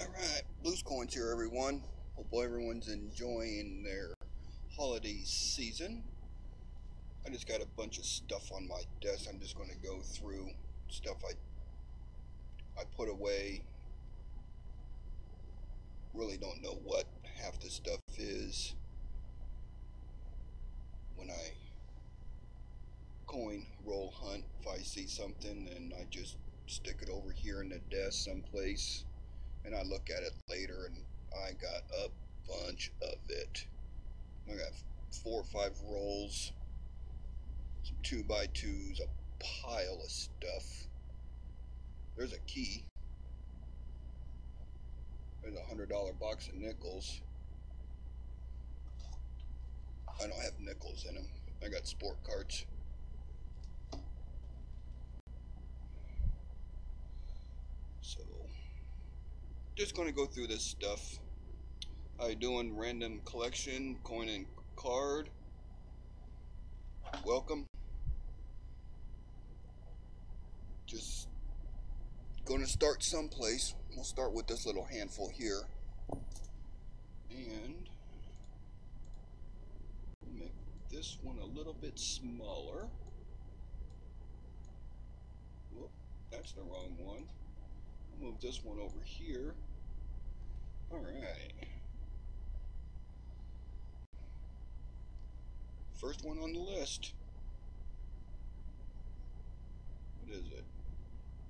Alright, Blues Coins here, everyone. Hope everyone's enjoying their holiday season. I just got a bunch of stuff on my desk. I'm just going to go through stuff I put away. Really don't know what half the stuff is. When I coin roll hunt, if I see something, then I just stick it over here in the desk someplace. And I look at it later, and I got a bunch of it. I got 4 or 5 rolls, some 2x2s, a pile of stuff. There's a key. There's a $100 box of nickels. I don't have nickels in them. I got sport cards. So, just going to go through this stuff. I doing random collection, coin and card. Welcome. Just going to start someplace. We'll start with this little handful here. And make this one a little bit smaller. Whoop, that's the wrong one. I'll move this one over here. Alright. First one on the list. What is it?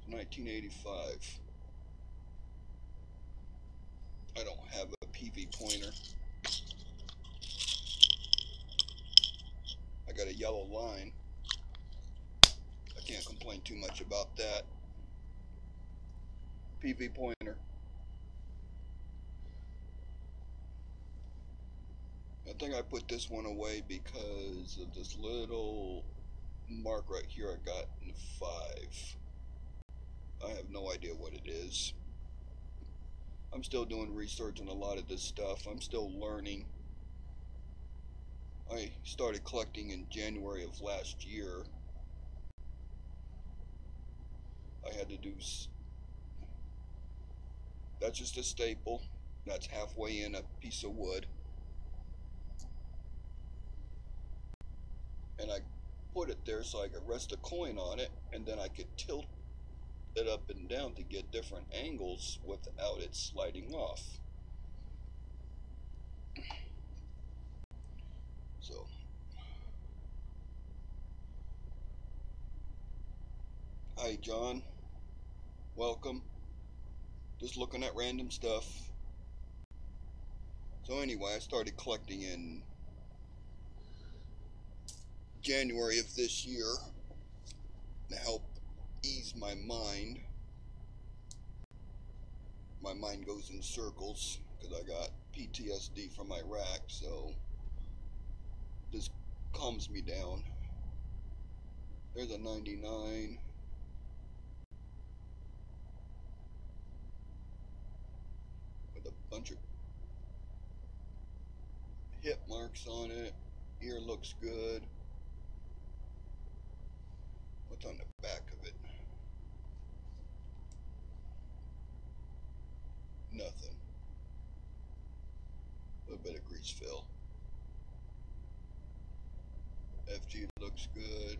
It's 1985. I don't have a PV pointer. I got a yellow line. I can't complain too much about that. PV pointer. I think I put this one away because of this little mark right here I got in 5. I have no idea what it is. I'm still doing research on a lot of this stuff. I'm still learning. I started collecting in January of last year. I had to do, that's just a staple. That's halfway in a piece of wood. And I put it there so I could rest a coin on it, and then I could tilt it up and down to get different angles without it sliding off. So, hi John, welcome. Just looking at random stuff. So anyway, I started collecting in January of this year to help ease my mind. My mind goes in circles because I got PTSD from Iraq, so this calms me down. There's a 99. With a bunch of hit marks on it. Ear looks good. What's on the back of it? Nothing. A little bit of grease fill. FG looks good.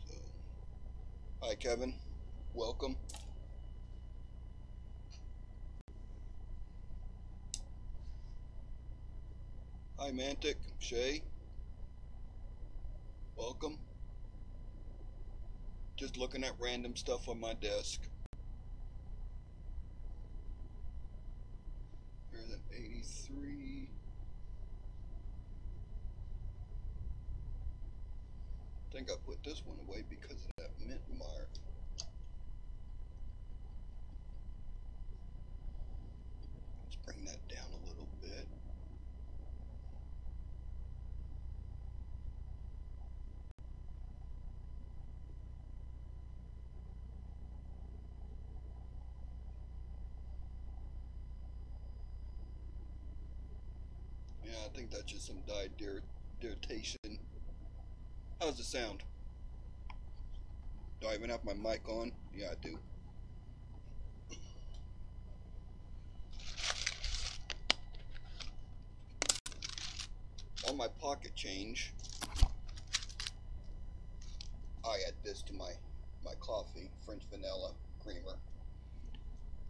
So, hi Kevin, welcome. Hi Mantic, Shay, welcome. Just looking at random stuff on my desk. Here's an 83. I think I put this one away because of that mint mark. Let's bring that down a little bit. Yeah, I think that's just some dyed irritation. How's it sound? Do I even have my mic on? Yeah, I do. On my pocket change, I add this to my coffee, French vanilla creamer.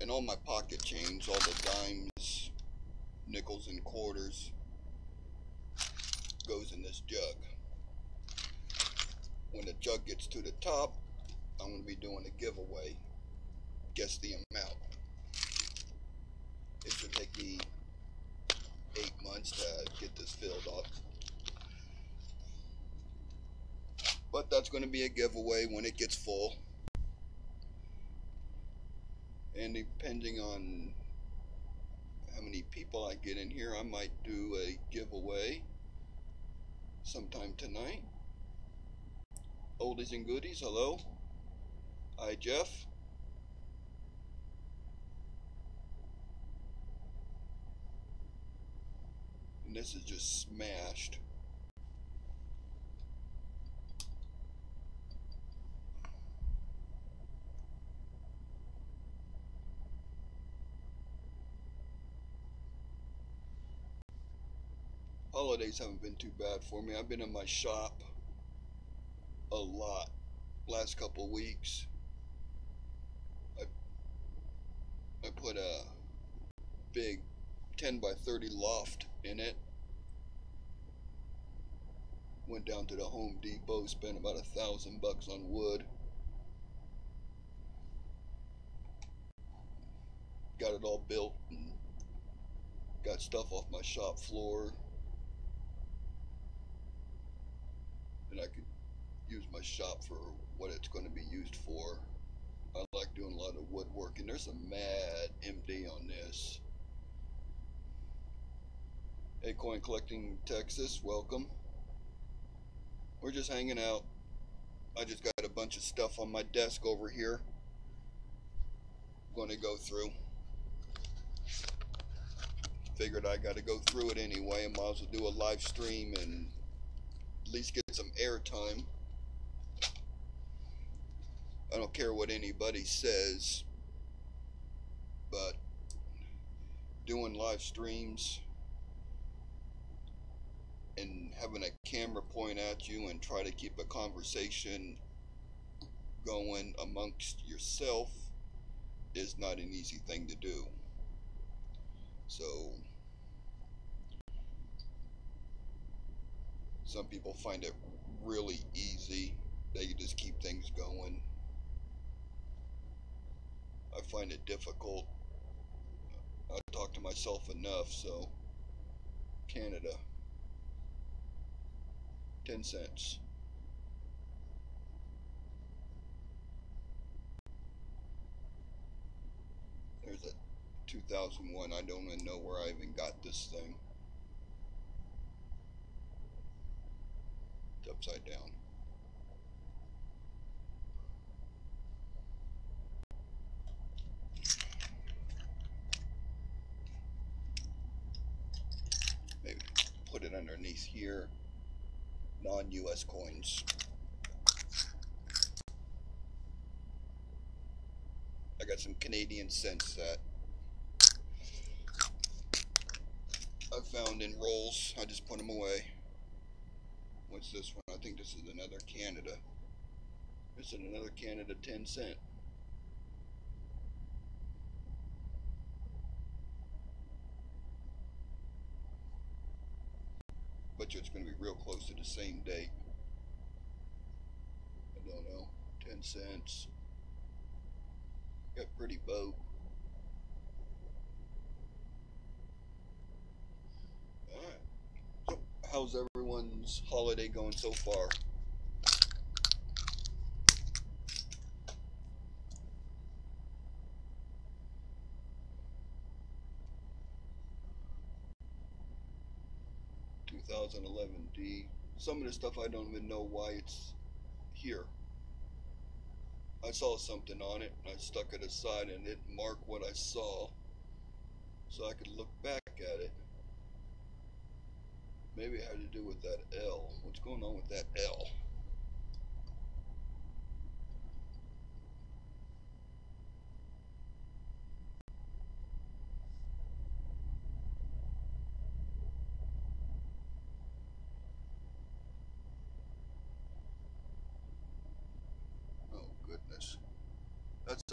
And all my pocket change, all the dimes, nickels, and quarters, goes in this jug. When the jug gets to the top, I'm going to be doing a giveaway. Guess the amount. It should take me 8 months to get this filled up. But that's going to be a giveaway when it gets full. And depending on how many people I get in here, I might do a giveaway sometime tonight. Oldies and goodies, hello. Hi, Jeff. And this is just smashed. Holidays haven't been too bad for me. I've been in my shop a lot last couple weeks. I put a big 10 by 30 loft in it. Went down to the Home Depot, spent about $1,000 on wood. Got it all built and got stuff off my shop floor. And I could use my shop for what it's going to be used for. I like doing a lot of woodworking. There's a mad MD on this. Hey, Coin Collecting Texas, welcome. We're just hanging out. I just got a bunch of stuff on my desk over here. I'm going to go through. Figured I got to go through it anyway. I might as well do a live stream and at least get some airtime. I don't care what anybody says, but doing live streams and having a camera point at you and try to keep a conversation going amongst yourself is not an easy thing to do. So some people find it really easy. They just keep things going. I find it difficult. I talk to myself enough, so Canada, 10 cents. There's a 2001. I don't even know where I even got this thing. It's upside down. Maybe put it underneath here. Non-US coins. I got some Canadian cents that I found in rolls. I just put them away. What's this one? I think this is another Canada. This is another Canada 10 cent. Bet you it's going to be real close to the same date. I don't know. 10 cents. Got a pretty boat. Alright. So, how's everyone's holiday going so far? $2011D. Some of the stuff I don't even know why it's here. I saw something on it and I stuck it aside and it marked what I saw so I could look back at it. Maybe it had to do with that L. What's going on with that L?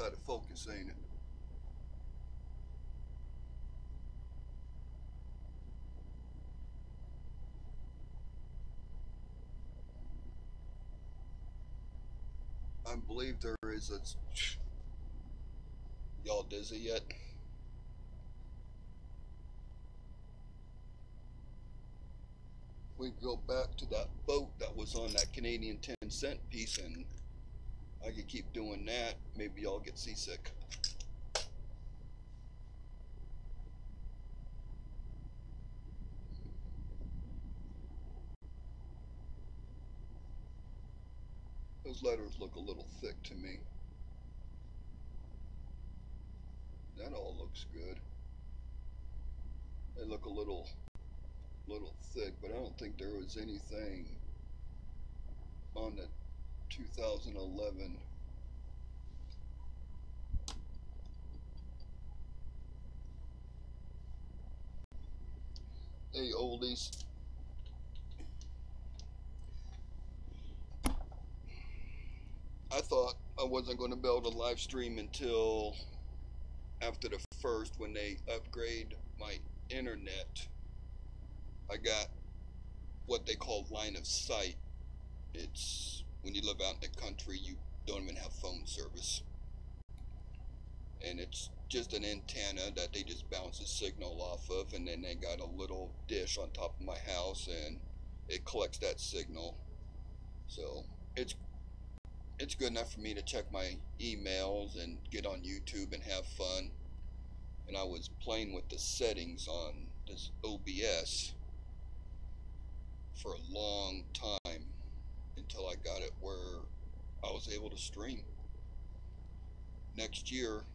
out of focus, ain't it? I believe there is a. Y'all dizzy yet? We go back to that boat that was on that Canadian 10-cent piece, and I could keep doing that. Maybe y'all get seasick. Those letters look a little thick to me. That all looks good. They look a little thick, but I don't think there was anything on the 2011. Hey oldies. I thought I wasn't going to be able to live stream until after the first, when they upgrade my internet. I got what they call line of sight. It's when you live out in the country, you don't even have phone service. And it's just an antenna that they just bounce a signal off of, and then they got a little dish on top of my house, and it collects that signal. So it's good enough for me to check my emails and get on YouTube and have fun. And I was playing with the settings on this OBS for a long time until I got it where I was able to stream. Next year,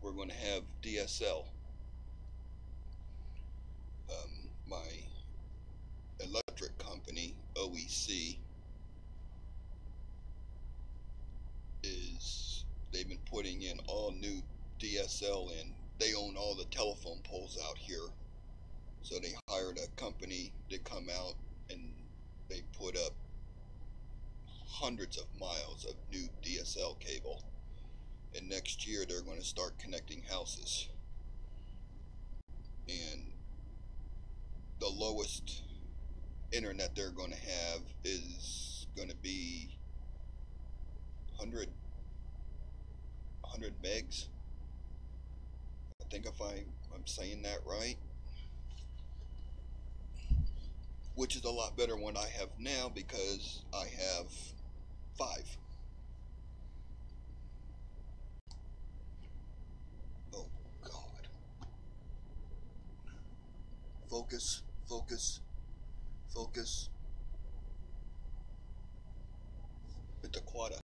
we're going to have DSL. My electric company, OEC, they've been putting in all new DSL in. They own all the telephone poles out here. So they hired a company to come out, and they put up hundreds of miles of new DSL cable. And next year they're going to start connecting houses. And the lowest internet they're going to have is going to be 100 megs. I think if I'm saying that right. Which is a lot better than what I have now, because I have 5. Oh God. Focus, focus, focus. It's a quada.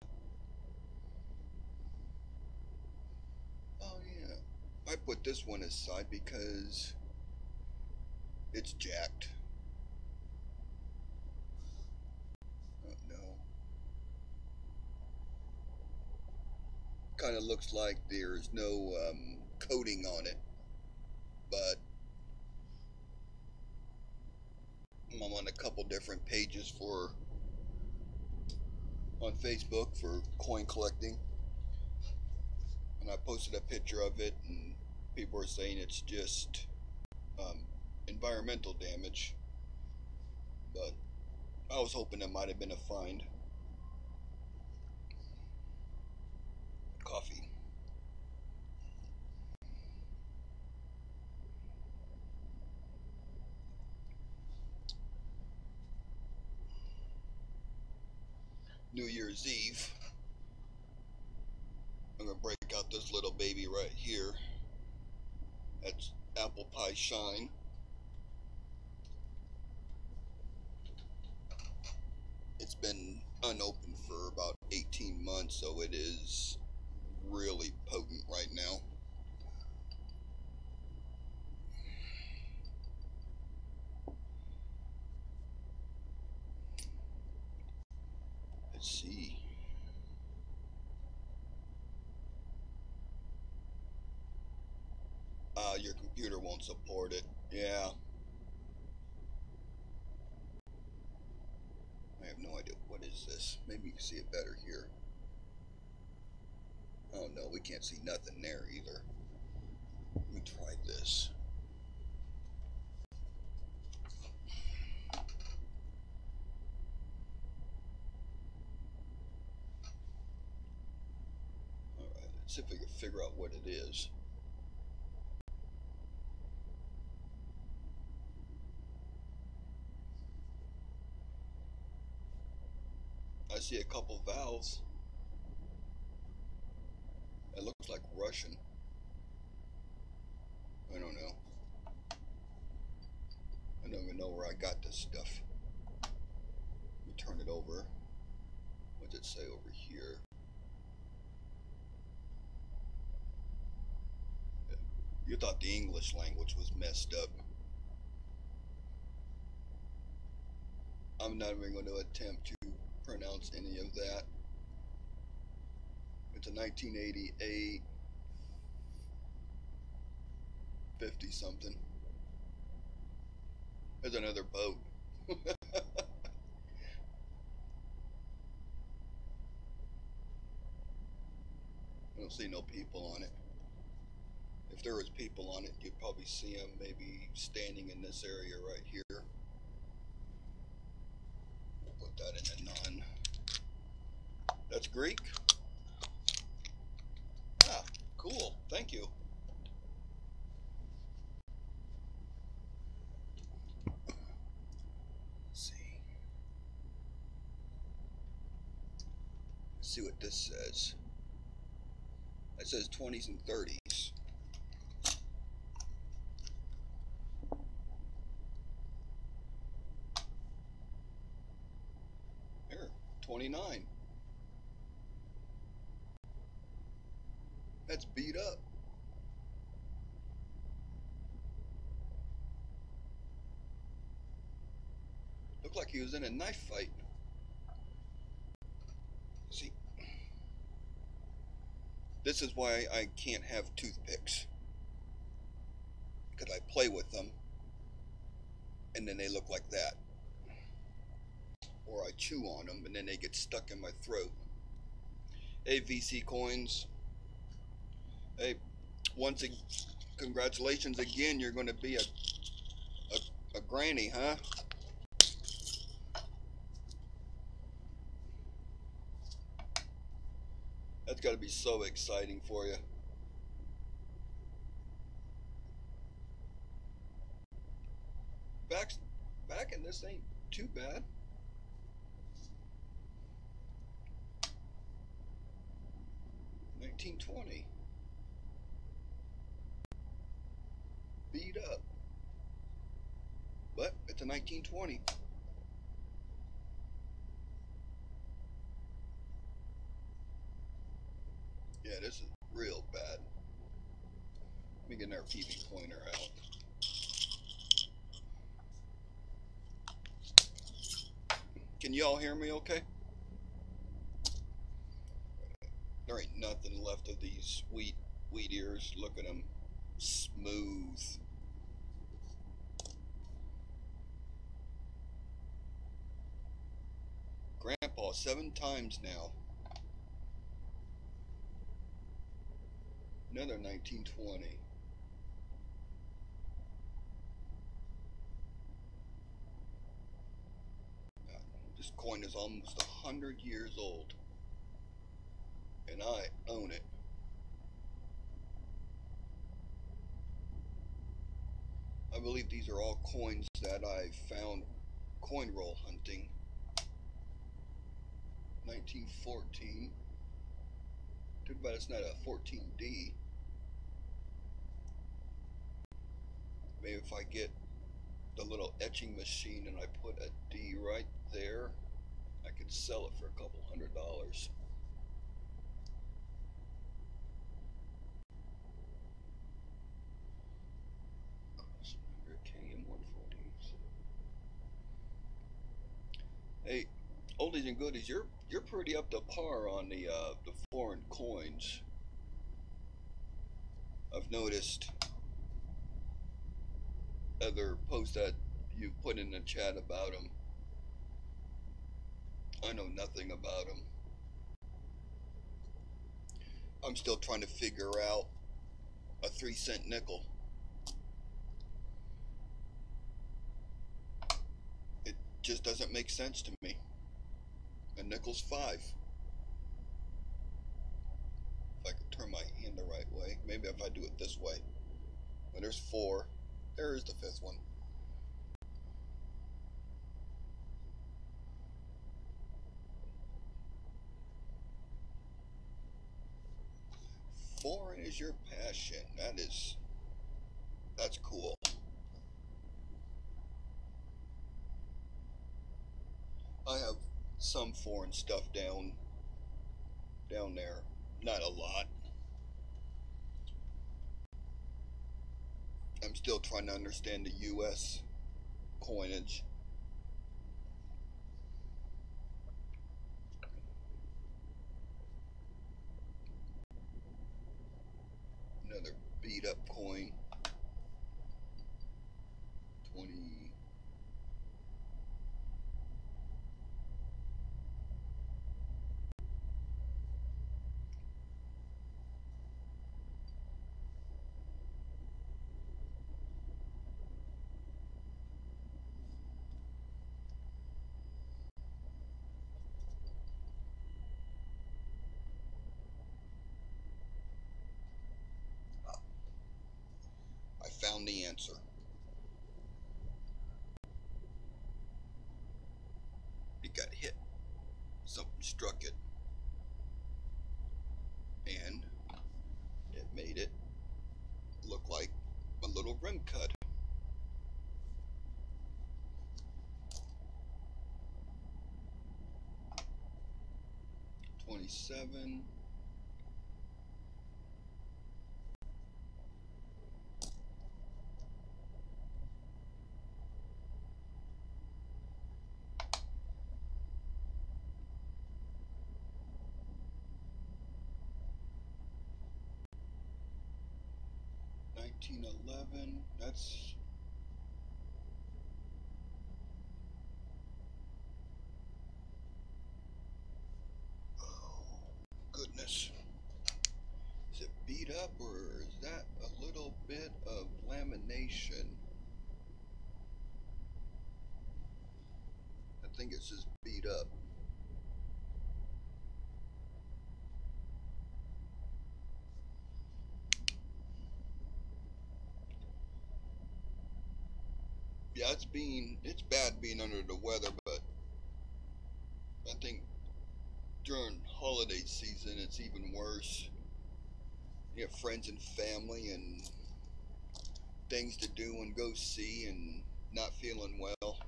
Oh yeah. I put this one aside because it's jacked. Oh no. Kind of looks like there's no coating on it, but I'm on a couple different pages on Facebook for coin collecting, and I posted a picture of it, and people are saying it's just environmental damage, but I was hoping it might have been a find. Coffee. New Year's Eve, I'm gonna break out this little baby right here. That's apple pie shine. It's been unopened for about 18 months, so it is really potent right now. Let's see. Your computer won't support it. Yeah. I have no idea. What is this? Maybe you can see it better here. Oh no, we can't see nothing there either. Let me try this. Alright, let's see if we can figure out what it is. I see a couple valves. It looks like Russian. I don't know. I don't even know where I got this stuff. Let me turn it over. What does it say over here? You thought the English language was messed up. I'm not even going to attempt to pronounce any of that. It's a 1988 50 something. There's another boat. I don't see no people on it. If there was people on it, you'd probably see them maybe standing in this area right here. We'll put that in a none. That's Greek? Ah, cool. Thank you. Let's see what this says. It says 20s and 30s. Here, 29. That's beat up. Looked like he was in a knife fight. See, this is why I can't have toothpicks. Because I play with them, and then they look like that. Or I chew on them, and then they get stuck in my throat. Hey, VC Coins. Hey, congratulations again. You're going to be a granny, huh? That's got to be so exciting for you. Back in this ain't too bad. $19.20. Beat up. But it's a $19.20. Yeah, this is real bad. Let me get our PV pointer out. Can y'all hear me okay? There ain't nothing left of these wheat ears. Look at them. Smooth. Grandpa 7 times now. Another $19.20. This coin is almost 100 years old, and I own it. I believe these are all coins that I found coin roll hunting. 1914. Too bad it's not a 14D. Maybe if I get the little etching machine and I put a D right there, I could sell it for a couple $100. KM140s. Hey, oldies and goodies, you're pretty up to par on the foreign coins. I've noticed other posts that you put in the chat about them. I know nothing about them. I'm still trying to figure out a 3-cent nickel. It just doesn't make sense to me. A nickel's 5. If I could turn my hand the right way. Maybe if I do it this way. Well, there's 4. There is the 5th one. Foreign is your passion. That's cool. I have some foreign stuff down there. Not a lot. I'm still trying to understand the US coinage. Another beat up coin. 20. I found the answer. It got hit. Something struck it. And it made it look like a little rim cut. 27. $19.11. That's goodness. Is it beat up or is that a little bit of lamination? I think it's just beat up. Yeah, it's bad being under the weather, but I think during holiday season it's even worse. You have friends and family and things to do and go see and not feeling well.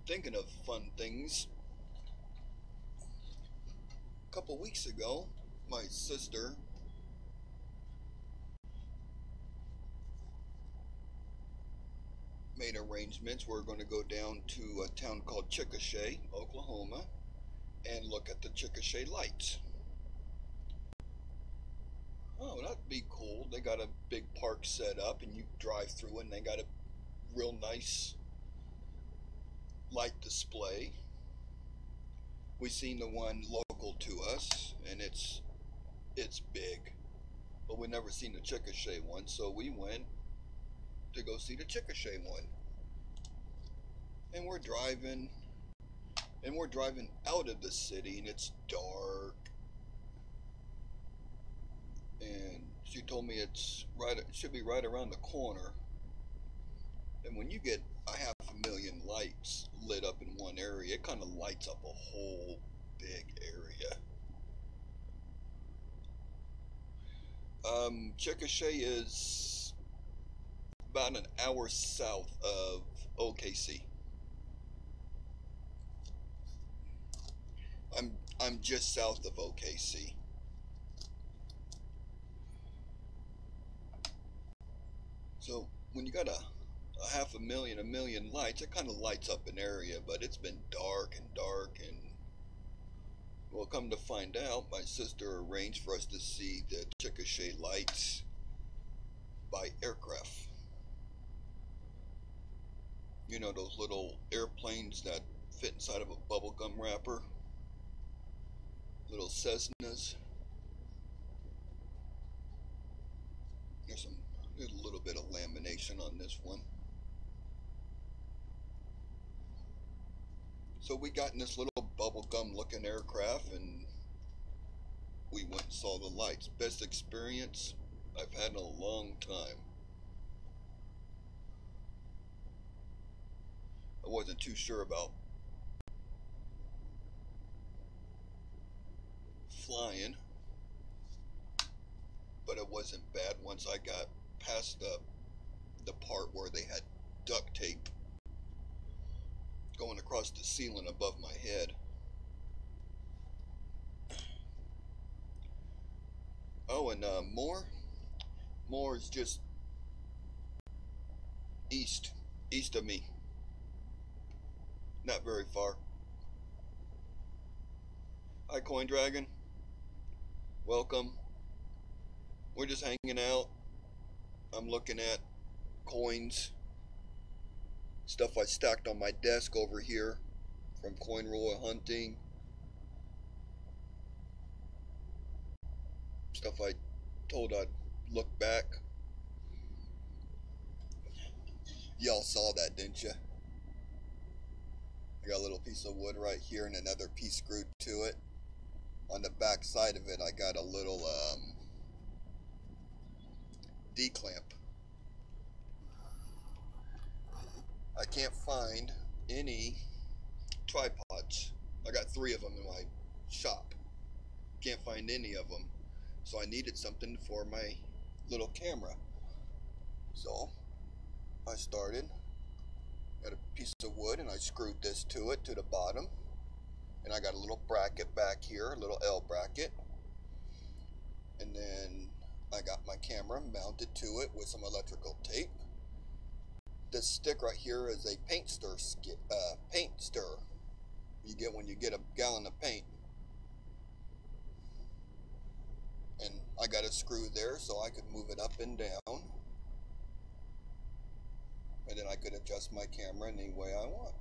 Thinking of fun things. A couple weeks ago, my sister made arrangements. We're going to go down to a town called Chickasha, Oklahoma, and look at the Chickasha lights. Oh, that'd be cool. They got a big park set up and you drive through and they got a real nice light display. We seen the one local to us and it's big. But we never seen the Chickasha one, so we went to go see the Chickasha one. And we're driving out of the city and it's dark. And she told me it should be right around the corner. And when you get 500,000 lights lit up in one area, it kind of lights up a whole big area. Chickasha is about an hour south of OKC. I'm just south of OKC. So when you got a 500,000, 1,000,000 lights, it kind of lights up an area, but it's been dark and well, come to find out, my sister arranged for us to see the Chickasha lights by aircraft. You know those little airplanes that fit inside of a bubblegum wrapper? little Cessnas. There's a little bit of lamination on this one. So we got in this little bubblegum looking aircraft and we went and saw the lights. Best experience I've had in a long time. I wasn't too sure about flying, but it wasn't bad once I got past the part where they had duct tape going across the ceiling above my head. Oh, and Moore is just east of me, not very far. Hi, Coin Dragon. Welcome. We're just hanging out. I'm looking at coins, stuff I stacked on my desk over here from coin roll hunting, stuff I told I'd look back. Y'all saw that, didn't you? I got a little piece of wood right here and another piece screwed to it. On the back side of it, I got a little D-clamp. I can't find any tripods. I got 3 of them in my shop. Can't find any of them. So I needed something for my little camera. So I started, got a piece of wood and I screwed this to it, to the bottom. And I got a little bracket back here, a little L bracket. And then I got my camera mounted to it with some electrical tape. This stick right here is a paint stir you get when you get a gallon of paint. And I got a screw there so I could move it up and down. And then I could adjust my camera any way I want.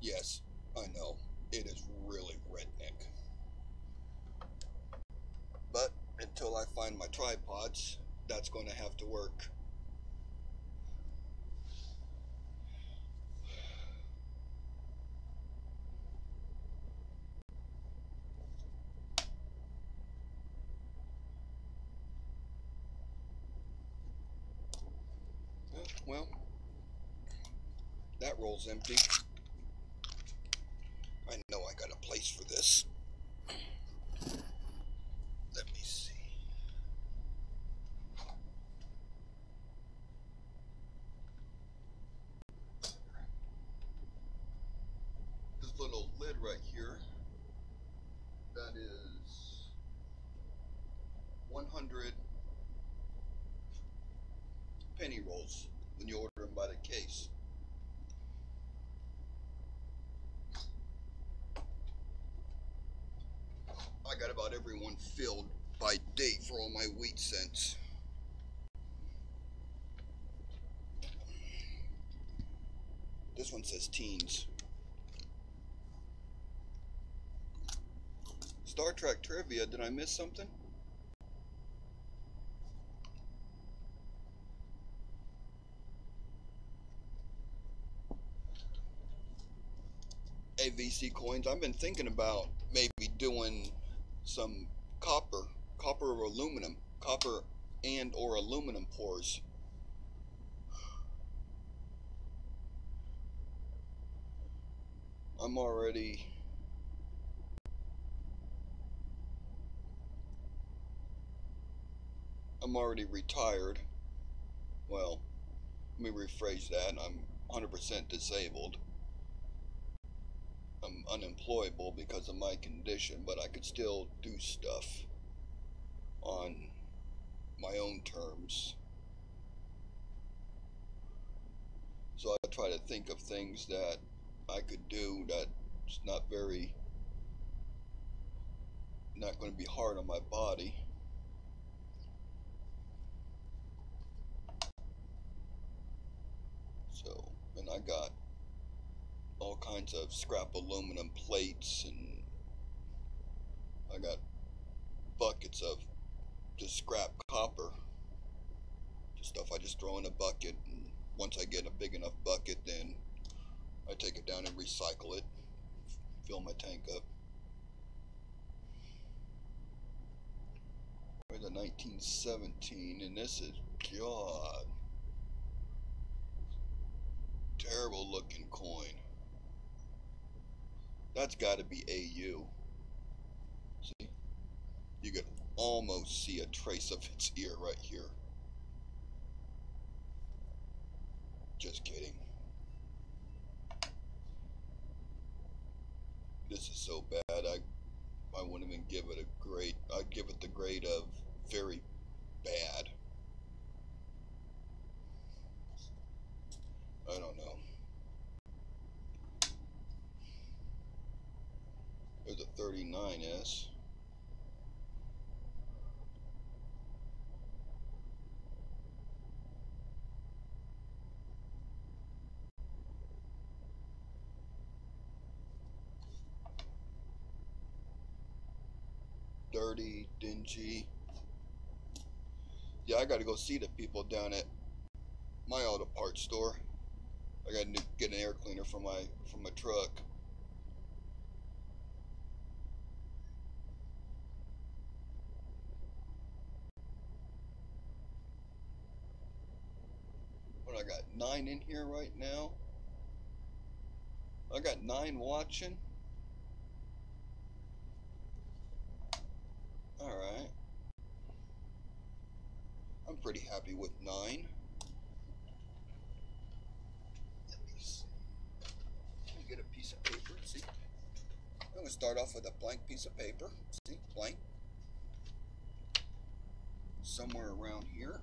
Yes, I know, it is really redneck. But until I find my tripods, that's going to have to work. Well, that roll's empty. I know I got a place for this. Let me see. This little lid right here, that is 100 penny rolls when you order them by the case. I got about every one filled by date for all my wheat cents. This one says teens. Star Trek trivia, did I miss something? AVC coins, I've been thinking about maybe doing some copper or aluminum, copper and or aluminum pours. I'm already retired. Well, let me rephrase that. I'm 100% disabled. I'm unemployable because of my condition, but I could still do stuff on my own terms. So I try to think of things that I could do that's not going to be hard on my body. So, and I got all kinds of scrap aluminum plates and I got buckets of just scrap copper, stuff I just throw in a bucket, and once I get a big enough bucket, then I take it down and recycle it, fill my tank up. There's a 1917, and this is, God, terrible looking coin. That's got to be AU. See, you could almost see a trace of its ear right here. Just kidding. This is so bad, I wouldn't even give it a grade. I'd give it the grade of very bad. I don't know. There's a 39S. Dirty, dingy. Yeah, I gotta go see the people down at my auto parts store. I gotta get an air cleaner for my truck. But I got 9 in here right now. I got 9 watching. Alright. I'm pretty happy with 9. Let me see. Let me get a piece of paper. See? I'm going to start off with a blank piece of paper. See? Blank. Somewhere around here.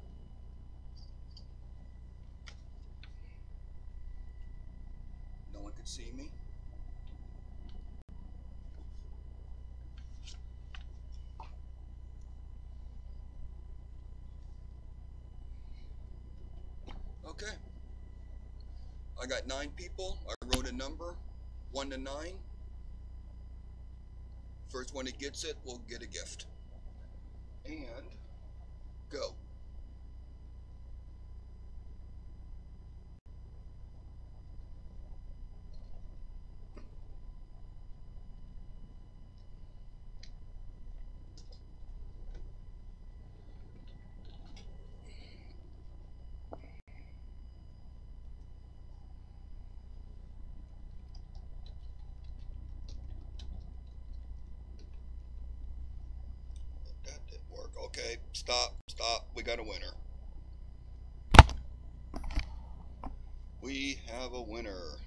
No one can see me. Okay. I got 9 people. I wrote a number, 1 to 9. First one that gets it will get a gift. And go. That didn't work. Okay, stop. We got a winner. We have a winner.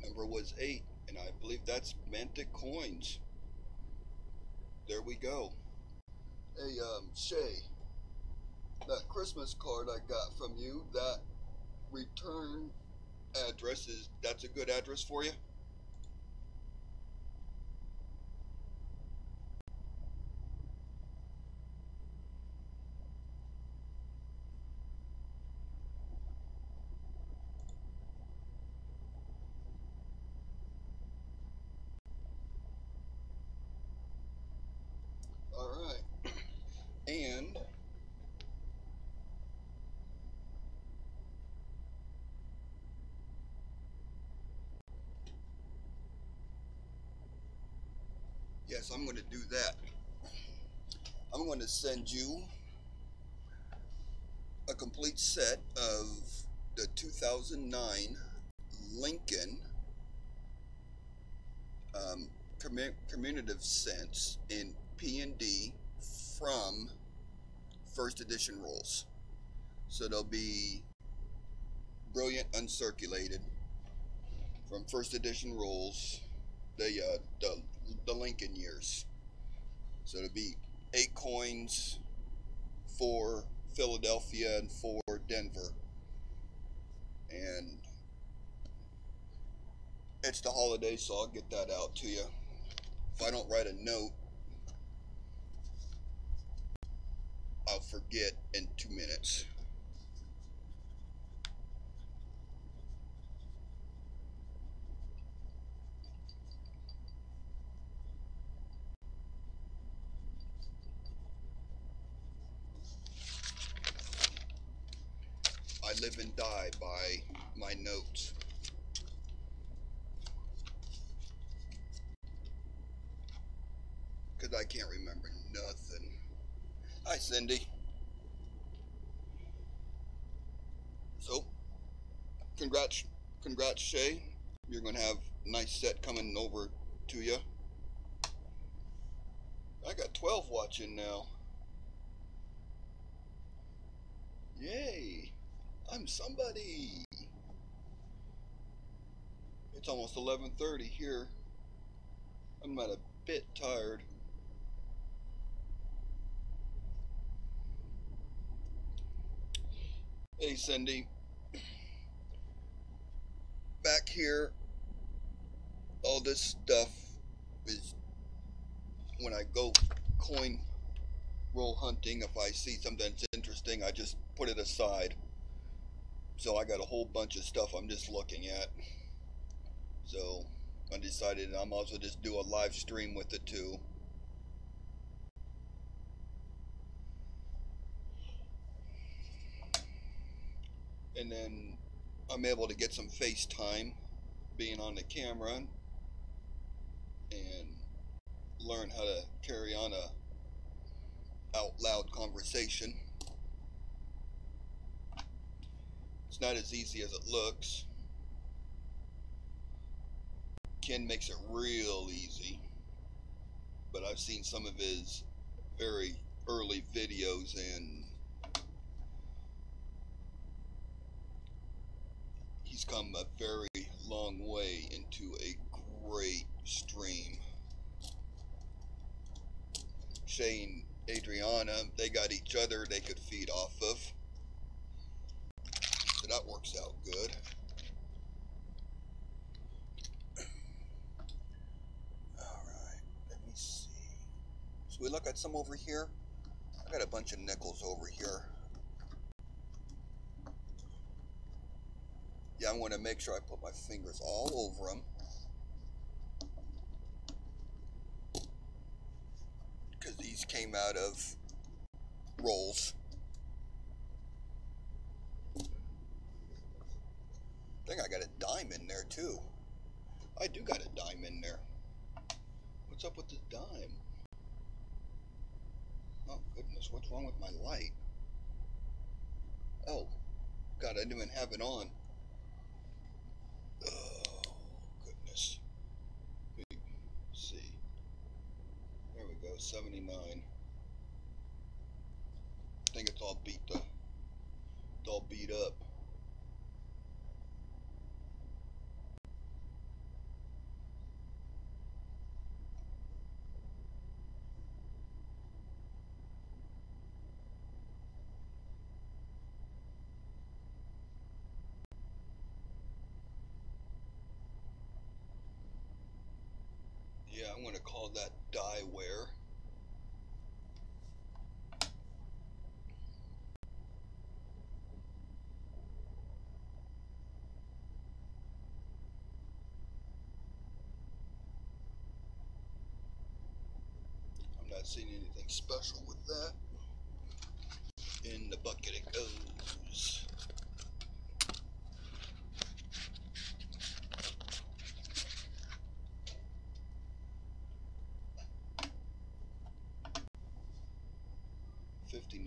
Number was 8, and I believe that's Mantic Coins. There we go. Hey, Shay, that Christmas card I got from you, that return address, that's a good address for you? Alright. And yes, I'm going to do that. I'm going to send you a complete set of the 2009 Lincoln commutative cents in P&D from first edition rolls. So they'll be brilliant uncirculated from first edition rolls, the Lincoln years. So it'll be 8 coins for Philadelphia and for Denver. And it's the holiday, so I'll get that out to you. If I don't write a note, I'll forget in 2 minutes. I live and die by my notes. Because I can't remember nothing. Hi, Cindy. So, congrats, Shay. You're going to have a nice set coming over to you. I got 12 watching now. Yay! I'm somebody. It's almost 11:30 here. I'm a bit tired. Hey, Cindy. Back here, all this stuff is when I go coin roll hunting. If I see something that's interesting, I just put it aside. So I got a whole bunch of stuff I'm just looking at. So I decided I might as well just do a live stream with it too. And then I'm able to get some FaceTime being on the camera and learn how to carry on a out loud conversation. It's not as easy as it looks. Ken makes it real easy, but I've seen some of his very early videos and he's come a very long way into a great stream. Shay and Adriana, they got each other they could feed off of. So that works out good. Alright, let me see. So we look at some over here. I got a bunch of nickels over here. Yeah, I'm going to make sure I put my fingers all over them. Because these came out of rolls. I think I got a dime in there too. I do got a dime in there. What's up with this dime? Oh goodness, what's wrong with my light? Oh, God, I didn't even have it on. Oh, goodness. Let's see. There we go, 79. I think it's all beat up. Yeah, I'm gonna call that die wear. I'm not seeing anything special with that. In the bucket it goes. $59.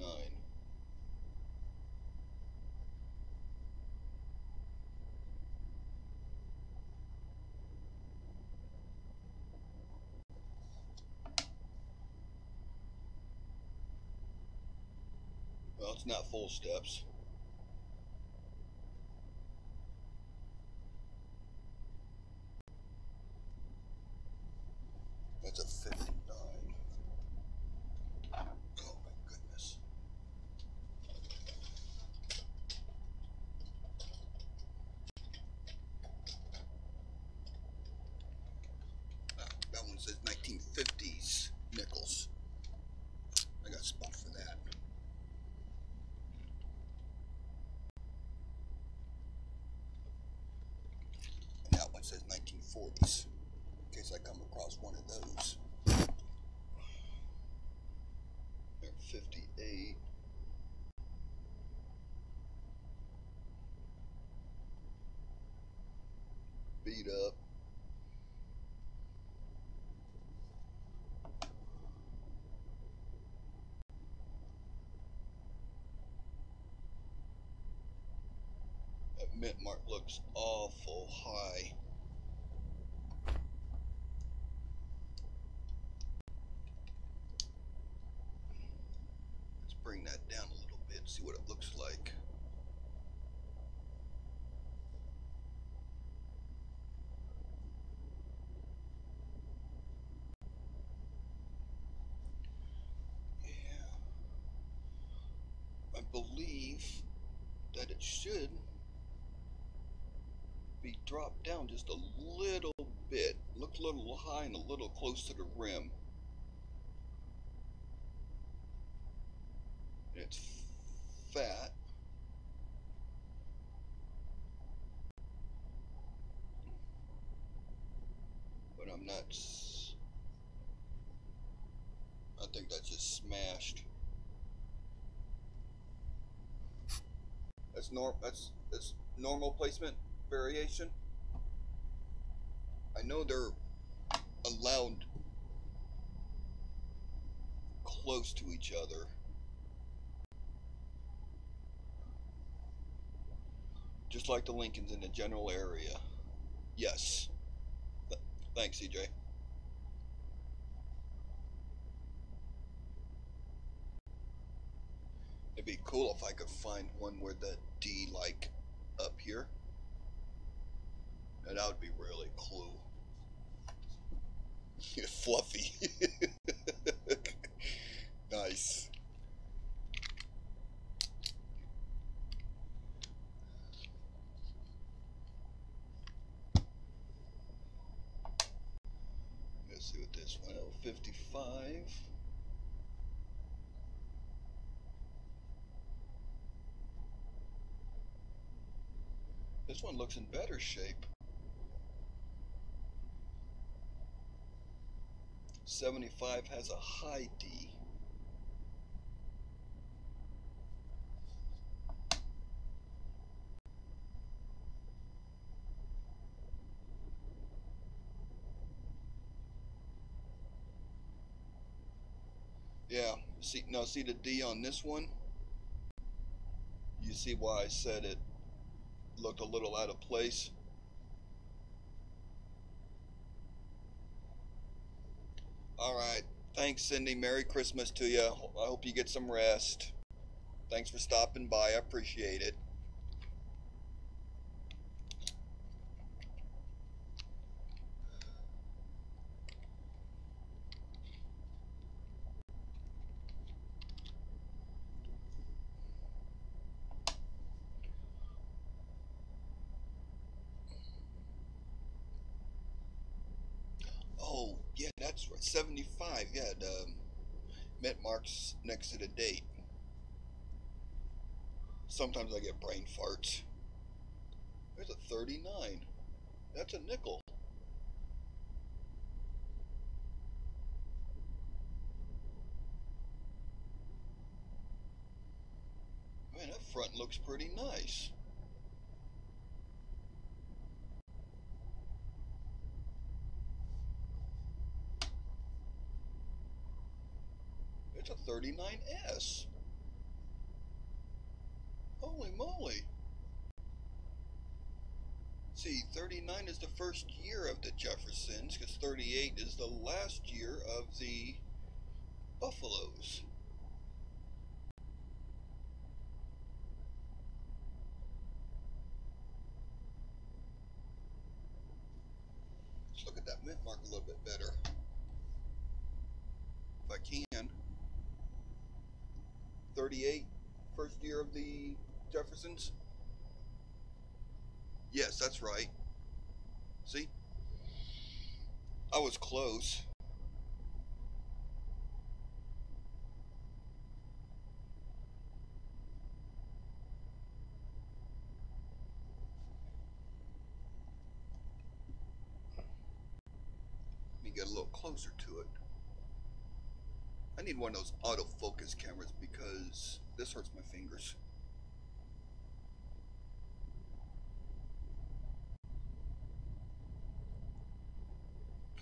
Well, it's not full steps. That's a 59. Oh my goodness. That one says 1950s nickels. I got a spot for that. 40s in case I come across one of those. They're 58. Beat up. That mint mark looks awful high. Let's bring that down a little bit, see what it looks like. I believe that it should be dropped down just a little bit. Look a little high and a little close to the rim. It's fat. But I'm not. I think that's just smashed. That's normal placement variation. I know they're allowed close to each other. Just like the Lincolns in the general area. Yes. Thanks, CJ. It'd be cool if I could find one where the D, like, up here. And that would be really cool. Fluffy. Nice. Let's see what this one, 55. This one looks in better shape. 75 has a high D. Yeah, see the D on this one? You see why I said it looked a little out of place? Alright, thanks Cindy, Merry Christmas to you. I hope you get some rest. Thanks for stopping by, I appreciate it. Oh, yeah, that's right. 75. Yeah, the mint marks next to the date. Sometimes I get brain farts. There's a 39. That's a nickel. Man, that front looks pretty nice. It's a 39S. Holy moly. See, 39 is the first year of the Jeffersons, because 38 is the last year of the Buffaloes. Let's look at that mint mark a little bit better. If I can. 38, first year of the Jeffersons. Yes, that's right. See? I was close. get a little closer to it. I need one of those autofocus cameras because this hurts my fingers.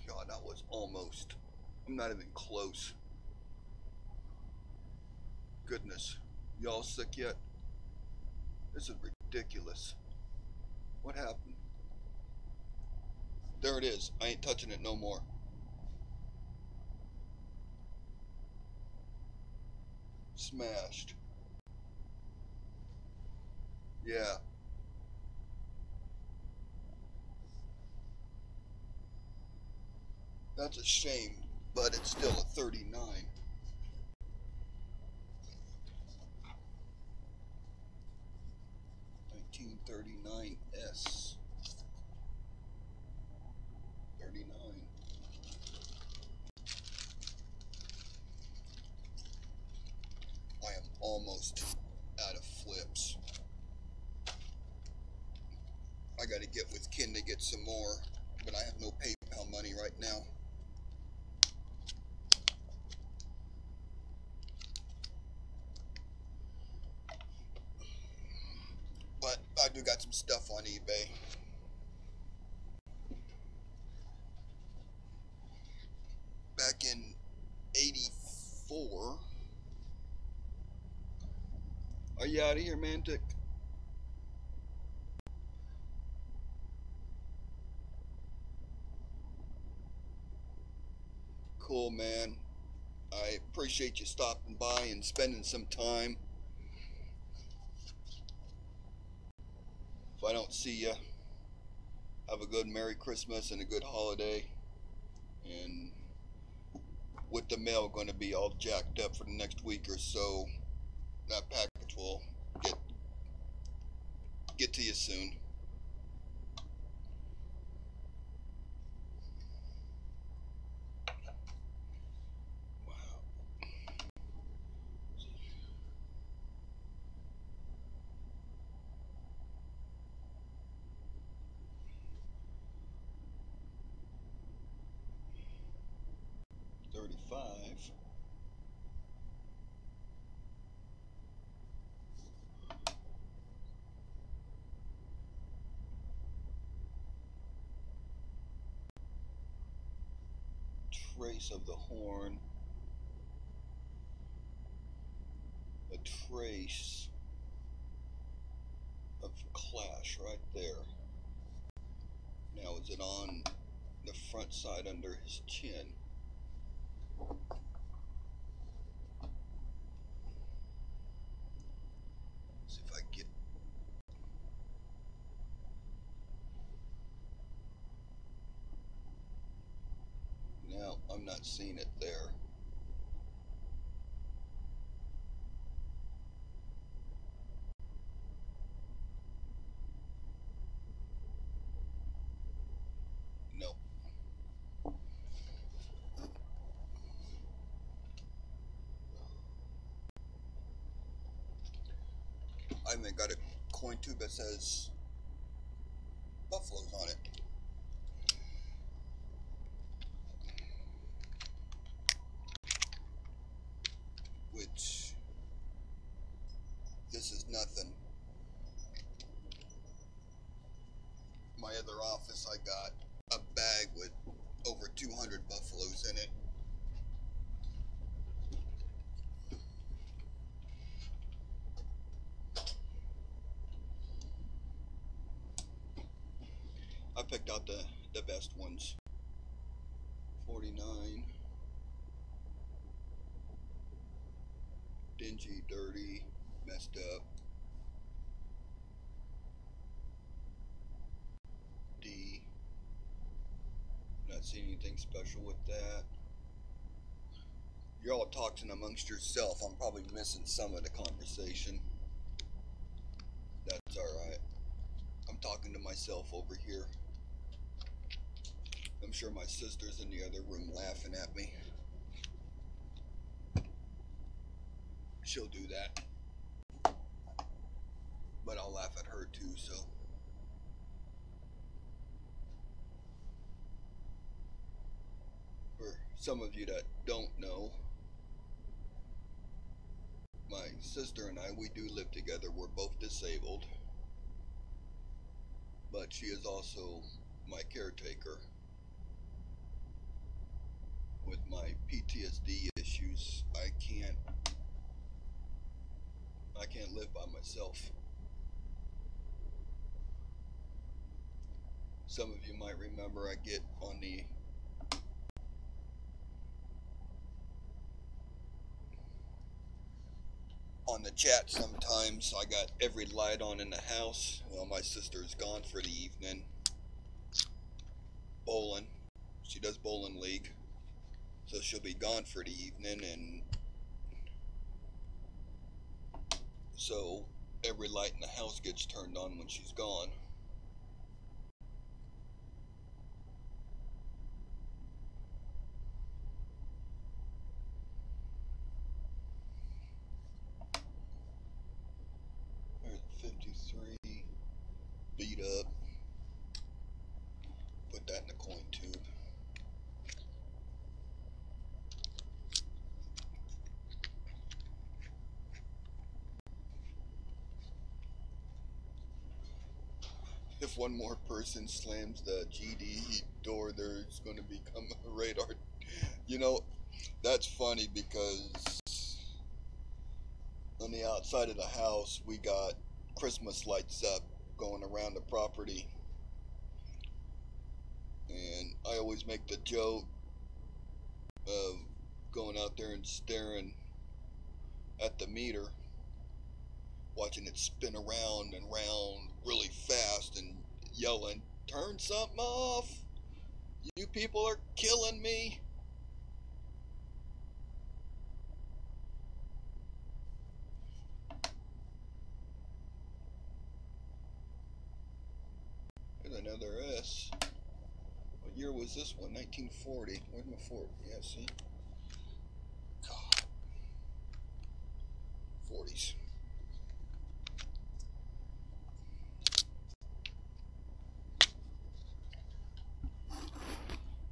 God, that was almost. I'm not even close. Goodness. Y'all sick yet? This is ridiculous. What happened? There it is. I ain't touching it no more. Smashed. Yeah. That's a shame, but it's still a 39. 1939S. 39. I am almost out of flips. I gotta get with Ken to get some more, but I have no PayPal money right now. But I do got some stuff on eBay. Back in 84. Are you out of here, Mantic? Cool, man. I appreciate you stopping by and spending some time. If I don't see you, have a good Merry Christmas and a good holiday. And with the mail going to be all jacked up for the next week or so, that package will get to you soon. Wow. 35. Trace of the horn. A trace of clash right there. Now is it on the front side under his chin? See if I get. Now I'm not seeing it there. No. I even got a coin tube that says buffaloes on it. Which, this is nothing. My other office, I got a bag with over 200 buffaloes in it. I picked out the best ones. 49. Dingy, dirty, messed up. D. Not seeing anything special with that. You're all talking amongst yourself. I'm probably missing some of the conversation. That's alright. I'm talking to myself over here. I'm sure my sister's in the other room laughing at me. She'll do that. But I'll laugh at her too, so. some of you that don't know, my sister and I, we do live together. We're both disabled, but she is also my caretaker. With my PTSD issues, I can't live by myself. Some of you might remember I get on the chat sometimes. I got every light on in the house. Well, my sister's gone for the evening. Bowling. She does bowling league. So she'll be gone for the evening, and so every light in the house gets turned on when she's gone. There's 53. Beat up. Put that in the coin tube. If one more person slams the GD door, there's going to become a radar. You know, that's funny because on the outside of the house, we got Christmas lights up going around the property. And I always make the joke of going out there and staring at the meter, watching it spin around and round really fast and yelling, "Turn something off! You people are killing me!" There's another S. What year was this one? 1940. Where's my 40? Yeah, see? God. 40s.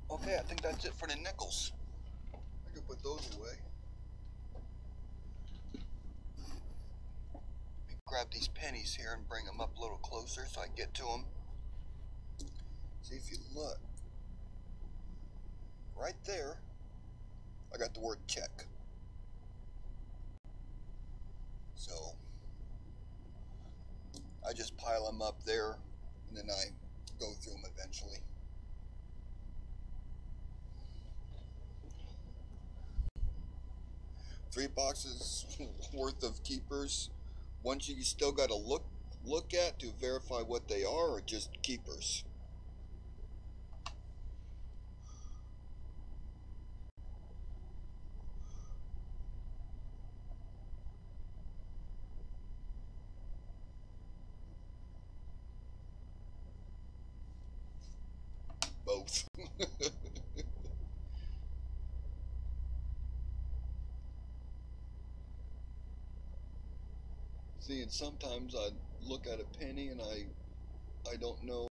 Okay, I think that's it for the nickels. I can put those away. Let me grab these pennies here and bring them up a little closer so I get to them. See, if you look, right there, I got the word check. So, I just pile them up there, and then I go through them eventually. $3 boxes worth of keepers. Ones you still got to look at to verify what they are, or just keepers. Both. See, and sometimes I look at a penny and I don't know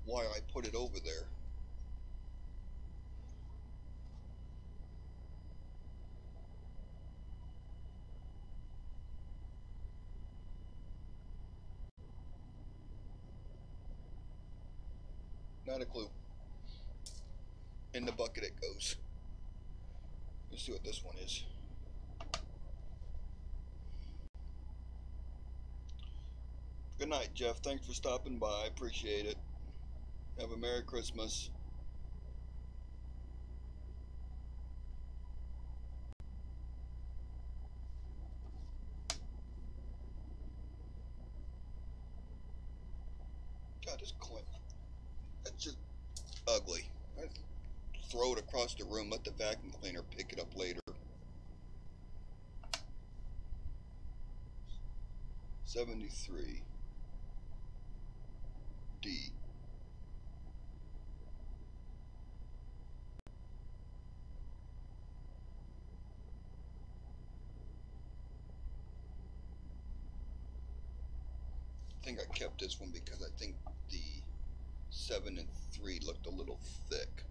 why I put it over there. Not a clue. In the bucket it goes. Let's see what this one is. Good night, Jeff. Thanks for stopping by. I appreciate it. Have a Merry Christmas. God, this coin. That's just ugly. I throw it across the room. Let the vacuum cleaner pick it up later. 73. D. I think I kept this one because I think the 7 and 3 looked a little thick.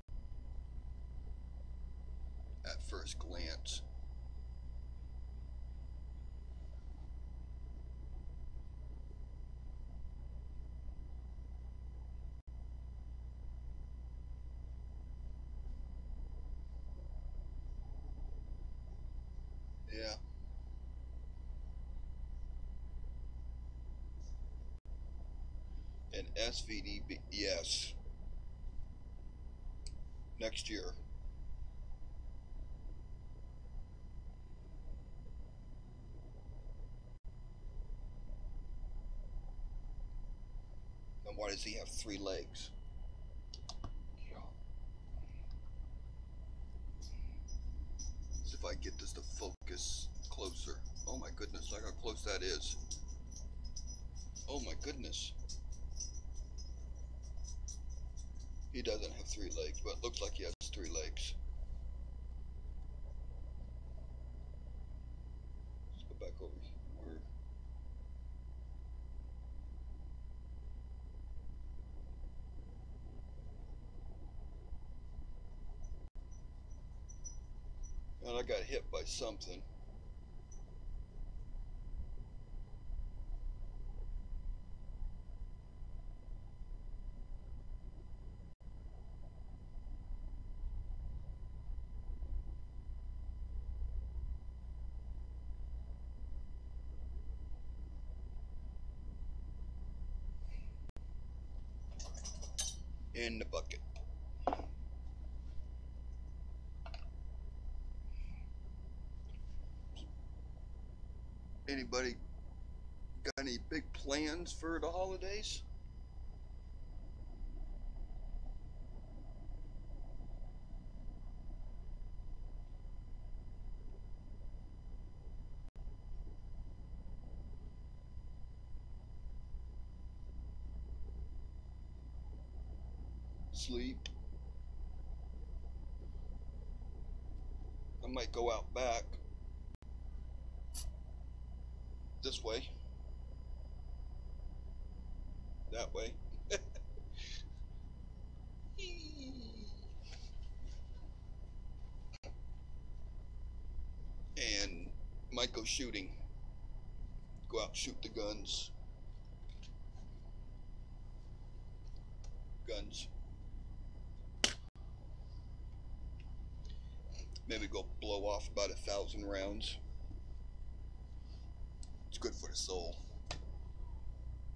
at first glance. Yeah. And SVD, yes. Next year. And why does he have 3 legs? See if I get this to focus closer. Oh my goodness, look how close that is. Oh my goodness. He doesn't have 3 legs, but it looks like he has 3 legs. Let's go back over here. And I got hit by something. In the bucket. Anybody got any big plans for the holidays? Sleep. I might go out back. This way. That way. And might go shooting. Go out and shoot the guns. Maybe go blow off about 1,000 rounds. It's good for the soul.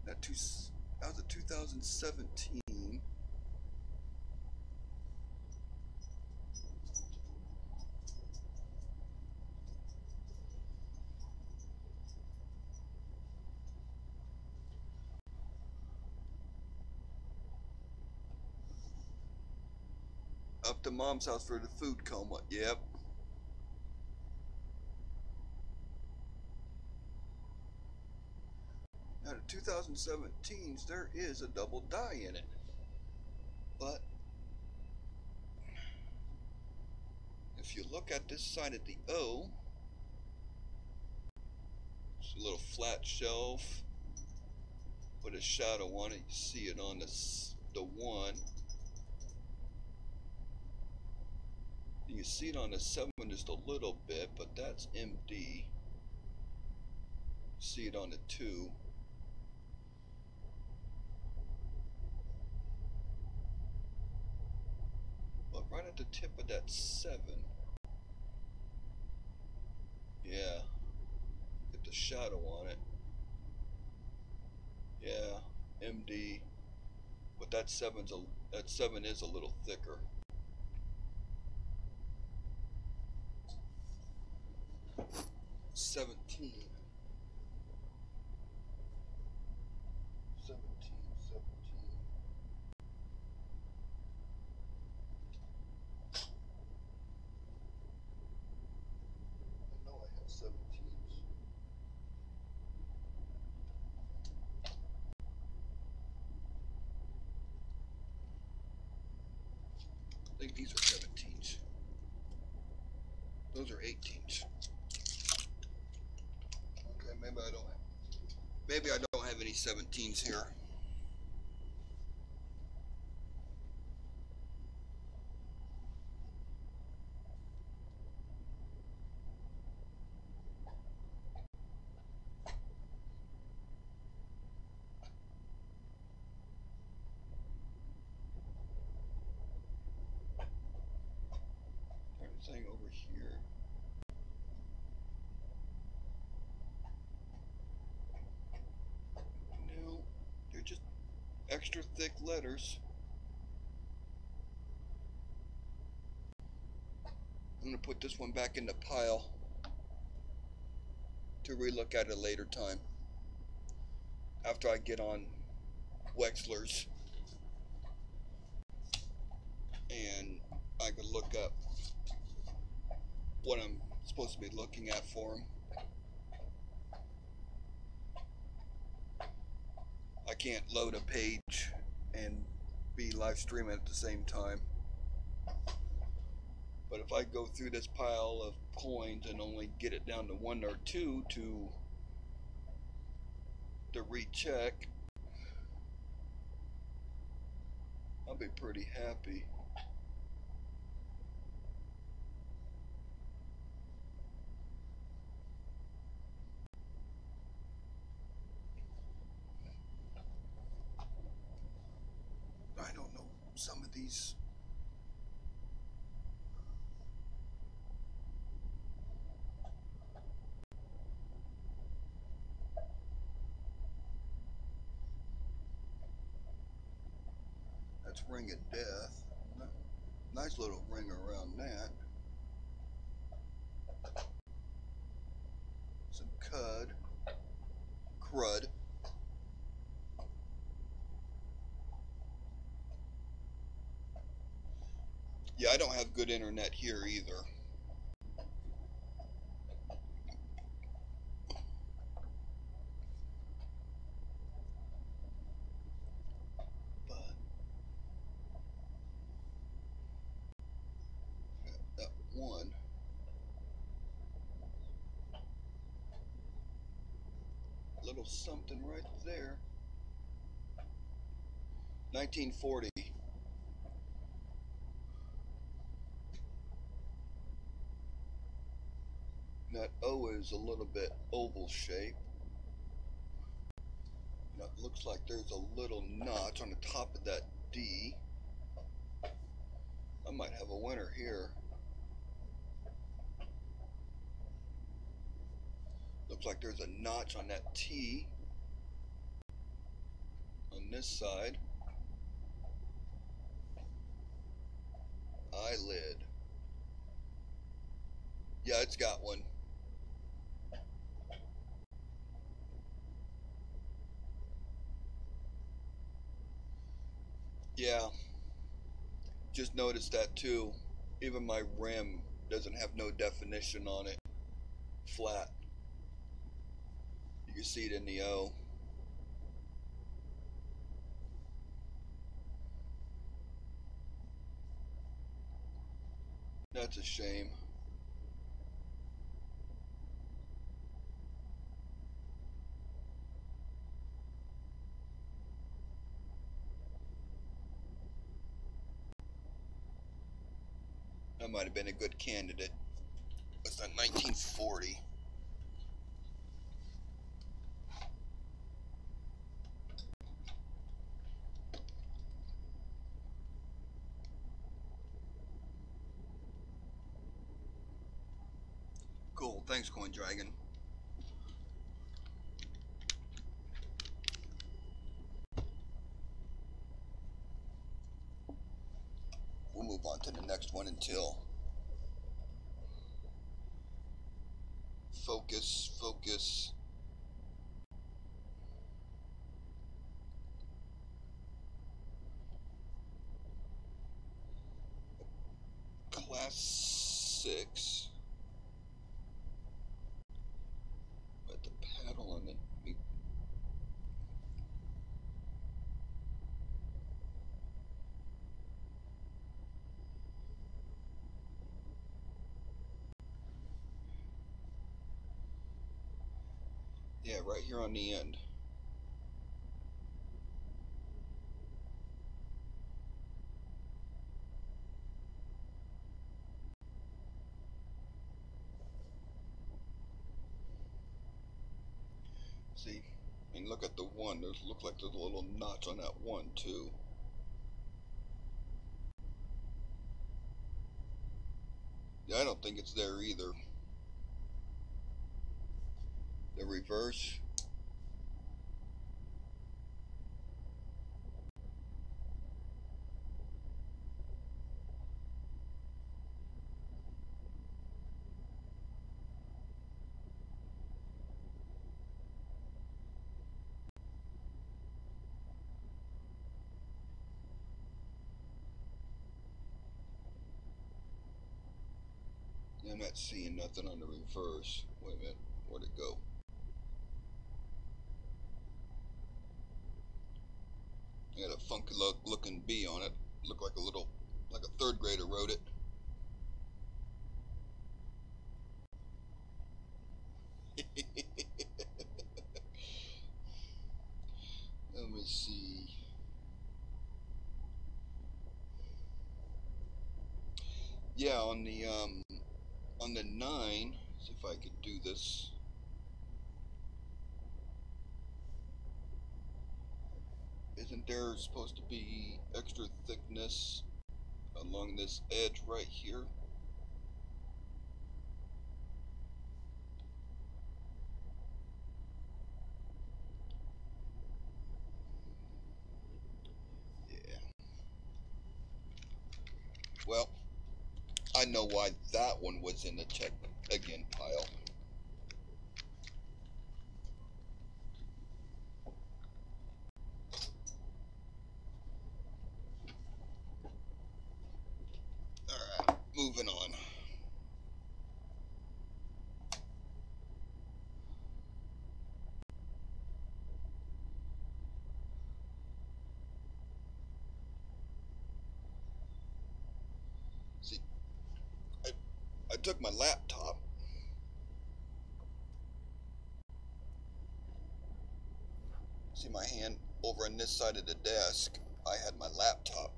That was a 2017. Up to Mom's house for the food coma. Yep. Now the 2017s, there is a double die in it. But if you look at this side of the O, it's a little flat shelf with a shadow on it. You see it on the 1. You see it on the 7 just a little bit, but that's MD. See it on the 2. But right at the tip of that 7. Yeah. Get the shadow on it. Yeah. MD. But that 7 is a little thicker. Seventeen. I know I have 17s. I think these are 17s. Those are 18s. Okay, maybe I don't have any 17s here. thing over here. No, they're just extra thick letters. I'm going to put this one back in the pile to relook at it a later time after I get on Wexler's and I can look up what I'm supposed to be looking at for them. I can't load a page and be live streaming at the same time. But if I go through this pile of coins and only get it down to 1 or 2 to recheck, I'll be pretty happy. I don't know, some of these that's Ring of Death. Nice little ring around that. Some crud. Yeah, I don't have good internet here either. But that one. Little something right there. 1940. That O is a little bit oval shape. Now it looks like there's a little notch on the top of that D. I might have a winner here. Looks like there's a notch on that T on this side. Eyelid. Yeah, it's got one. Yeah, just noticed that too. Even my rim doesn't have no definition on it. Flat. You can see it in the O. That's a shame. That might have been a good candidate. Was that 1940? Cool, thanks Coin Dragon. We'll move on to the next one until focus. Class 6. But the paddle on the yeah, right here on the end. See, and look at the one. There's look like there's a little notch on that one too. Yeah, I don't don't think it's there either. The reverse. I'm not seeing nothing on the reverse. Wait a minute, where'd it go? It had a funky looking B on it. Looked like like a third grader wrote it. Let me see. Yeah, on the 9, see if I could do this. Isn't there supposed to be extra thickness along this edge right here? Yeah. Well, I know why that one was in the check again pile. Alright, moving on. See, I took my laptop. See my hand over on this side of the desk? I had my laptop.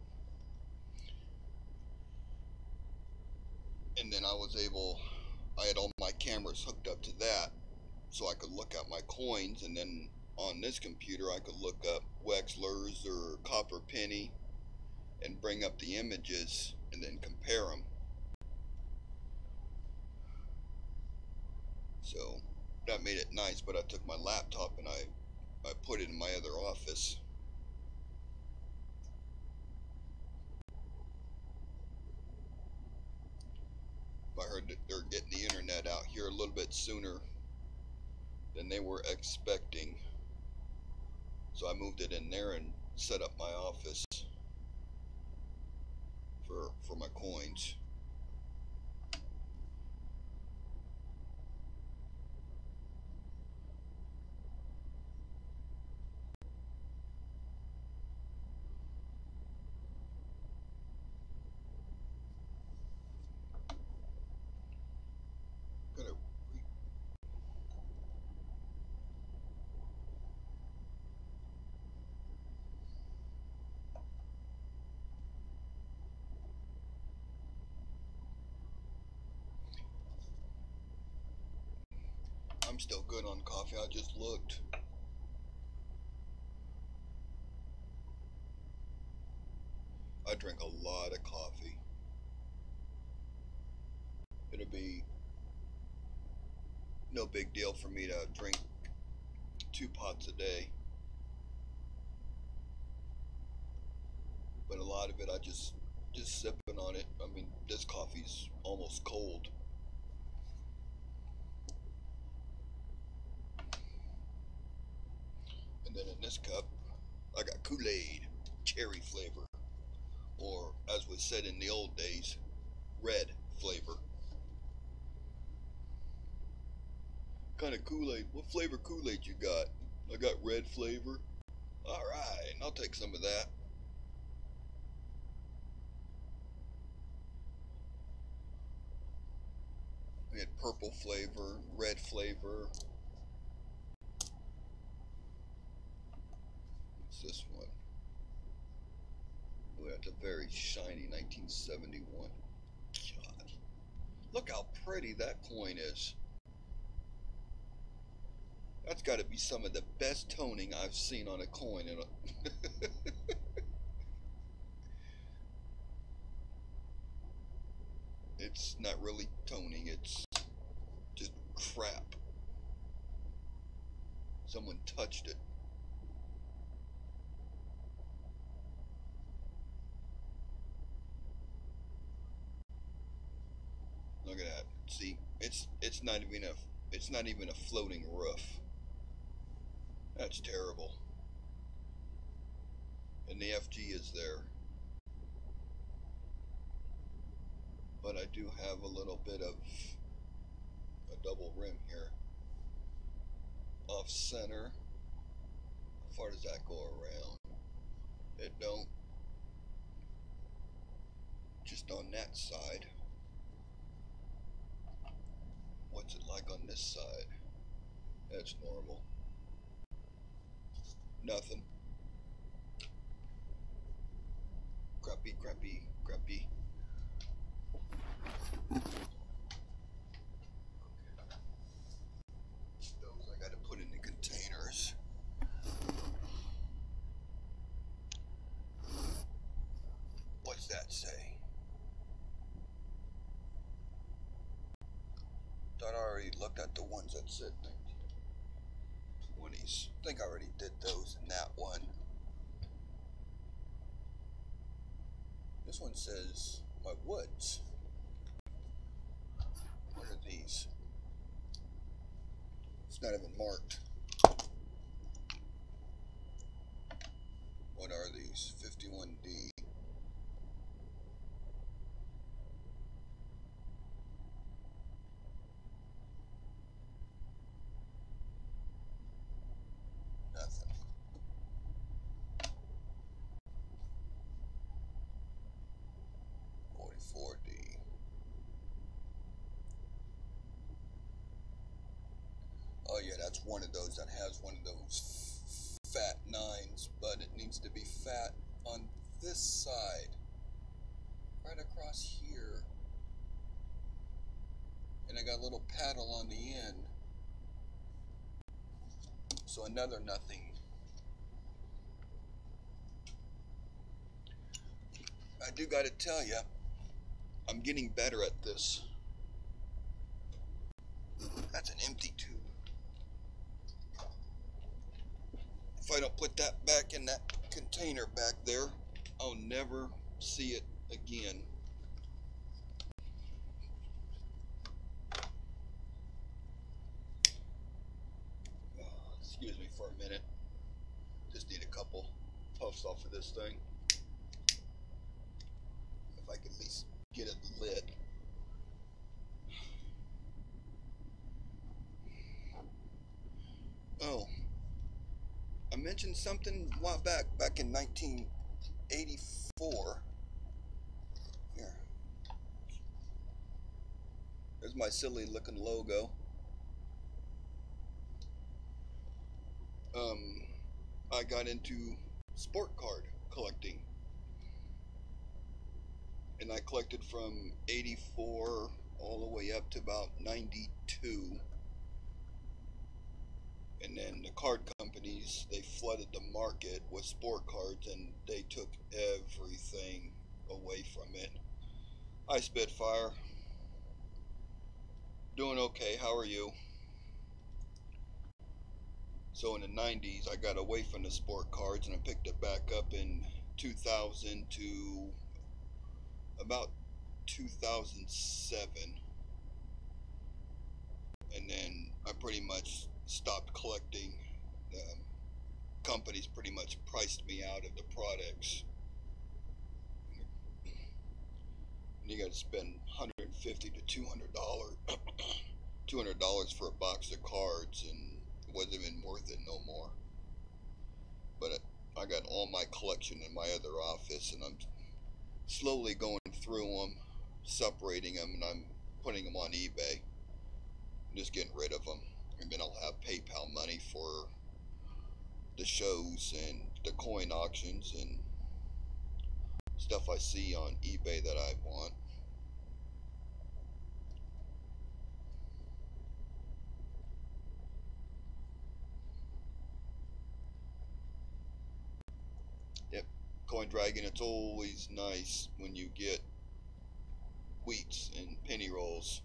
And then I had all my cameras hooked up to that so I could look at my coins, and then on this computer I could look up Wexler's or Copper Penny and bring up the images and then compare them. So that made it nice, but I took my laptop and I put it in my other office. I heard that they're getting the internet out here a little bit sooner than they were expecting. So I moved it in there and set up my office for my coins. I'm still good on coffee. I just looked. I drink a lot of coffee. It'll be no big deal for me to drink 2 pots a day. But a lot of it I just sipping on it. I mean, this coffee's almost cold. And then in this cup, I got Kool-Aid, cherry flavor. Or, as was said in the old days, red flavor. Kind of Kool-Aid. What flavor Kool-Aid you got? I got red flavor. Alright, I'll take some of that. We had purple flavor, red flavor. What's this one? Oh, that's a very shiny 1971. God. Look how pretty that coin is. That's got to be some of the best toning I've seen on a coin. it's not really toning, it's just crap. Someone touched it. Look at that. See, it's not even a floating roof. That's terrible. And the FG is there. But I do have a little bit of a double rim here. Off center. How far does that go around? It don't. Just on that side. What's it like on this side? That's normal. Nothing. Crappy, crappy, crappy. Those I gotta put in the containers. What's that say? Thought I already looked at the ones that said 1920s. I think I already did those in that one. This one says my woods. What are these? It's not even marked. What are these? 51D. Nothing. Oh yeah, that's one of those that has one of those fat nines, but it needs to be fat on this side, right across here. And I got a little paddle on the end. So another nothing. I do gotta tell you, I'm getting better at this. That's an empty tube. If I don't put that back in that container back there, I'll never see it again. Excuse me for a minute. Just need a couple puffs off of this thing. If I could at least get it lit. Oh, I mentioned something a while back in 1984. Here. There's my silly looking logo. I got into sport card collecting. And I collected from 84 all the way up to about 92. And then the card companies, they flooded the market with sport cards and they took everything away from it. Hi Spitfire. Doing okay, how are you? So in the 90s I got away from the sport cards and I picked it back up in 2000 to about 2007. And then I pretty much stopped collecting. Companies pretty much priced me out of the products. And you got to spend $150 to $200 for a box of cards, and it wasn't even worth it no more. But I got all my collection in my other office, and I'm slowly going through them, separating them, and I'm putting them on eBay. I'm just getting rid of them, and then I'll have PayPal money for the shows and the coin auctions and stuff I see on eBay that I want. Yep, Coin Dragon, it's always nice when you get wheats and penny rolls.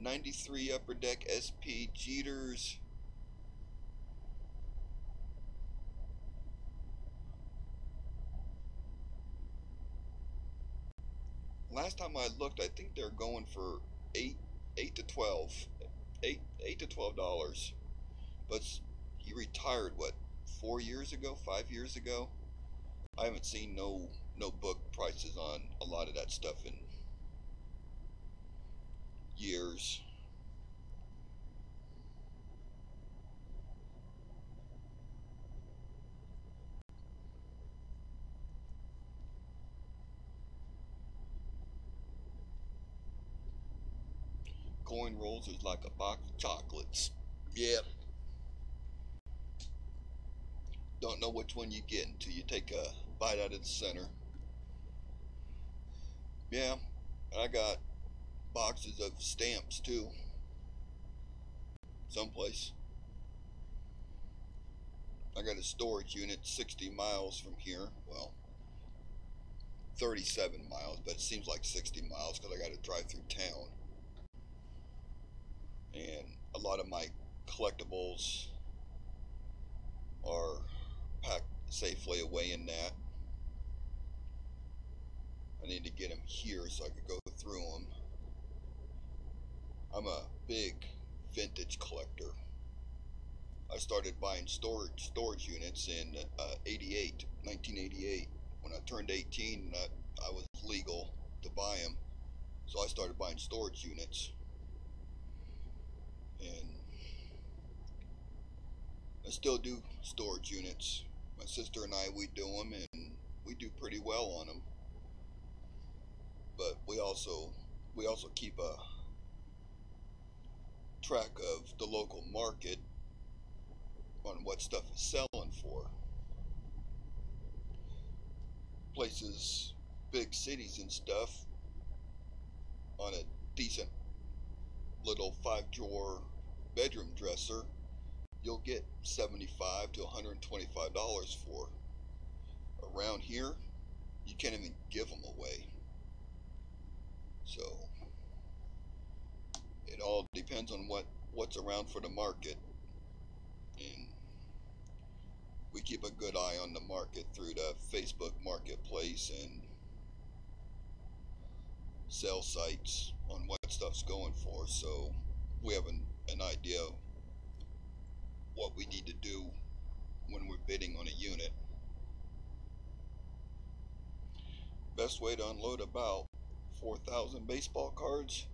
93 Upper Deck SP Jeters. Last time I looked, I think they're going for eight to 12, eight to $12. But he retired what, 4 years ago, 5 years ago. I haven't seen no book prices on a lot of that stuff in years. Coin rolls is like a box of chocolates. Yep. Don't know which one you get until you take a bite out of the center. Yeah, I got boxes of stamps too. Someplace. I got a storage unit 60 miles from here. Well, 37 miles, but it seems like 60 miles because I got to drive through town. And a lot of my collectibles are packed safely away in that. I need to get them here so I could go through them. I'm a big vintage collector. I started buying storage units in 1988. When I turned 18, I was legal to buy them. So I started buying storage units. And I still do storage units. My sister and I, we do them, and we do pretty well on them. But we also keep a track of the local market on what stuff is selling for. Places, big cities and stuff, on a decent little 5-drawer bedroom dresser, you'll get $75 to $125 for. Around here, you can't even give them away. So it all depends on what's around for the market, and we keep a good eye on the market through the Facebook Marketplace and sell sites on what stuff's going for, so we have an idea of what we need to do when we're bidding on a unit. Best way to unload about 4,000 baseball cards.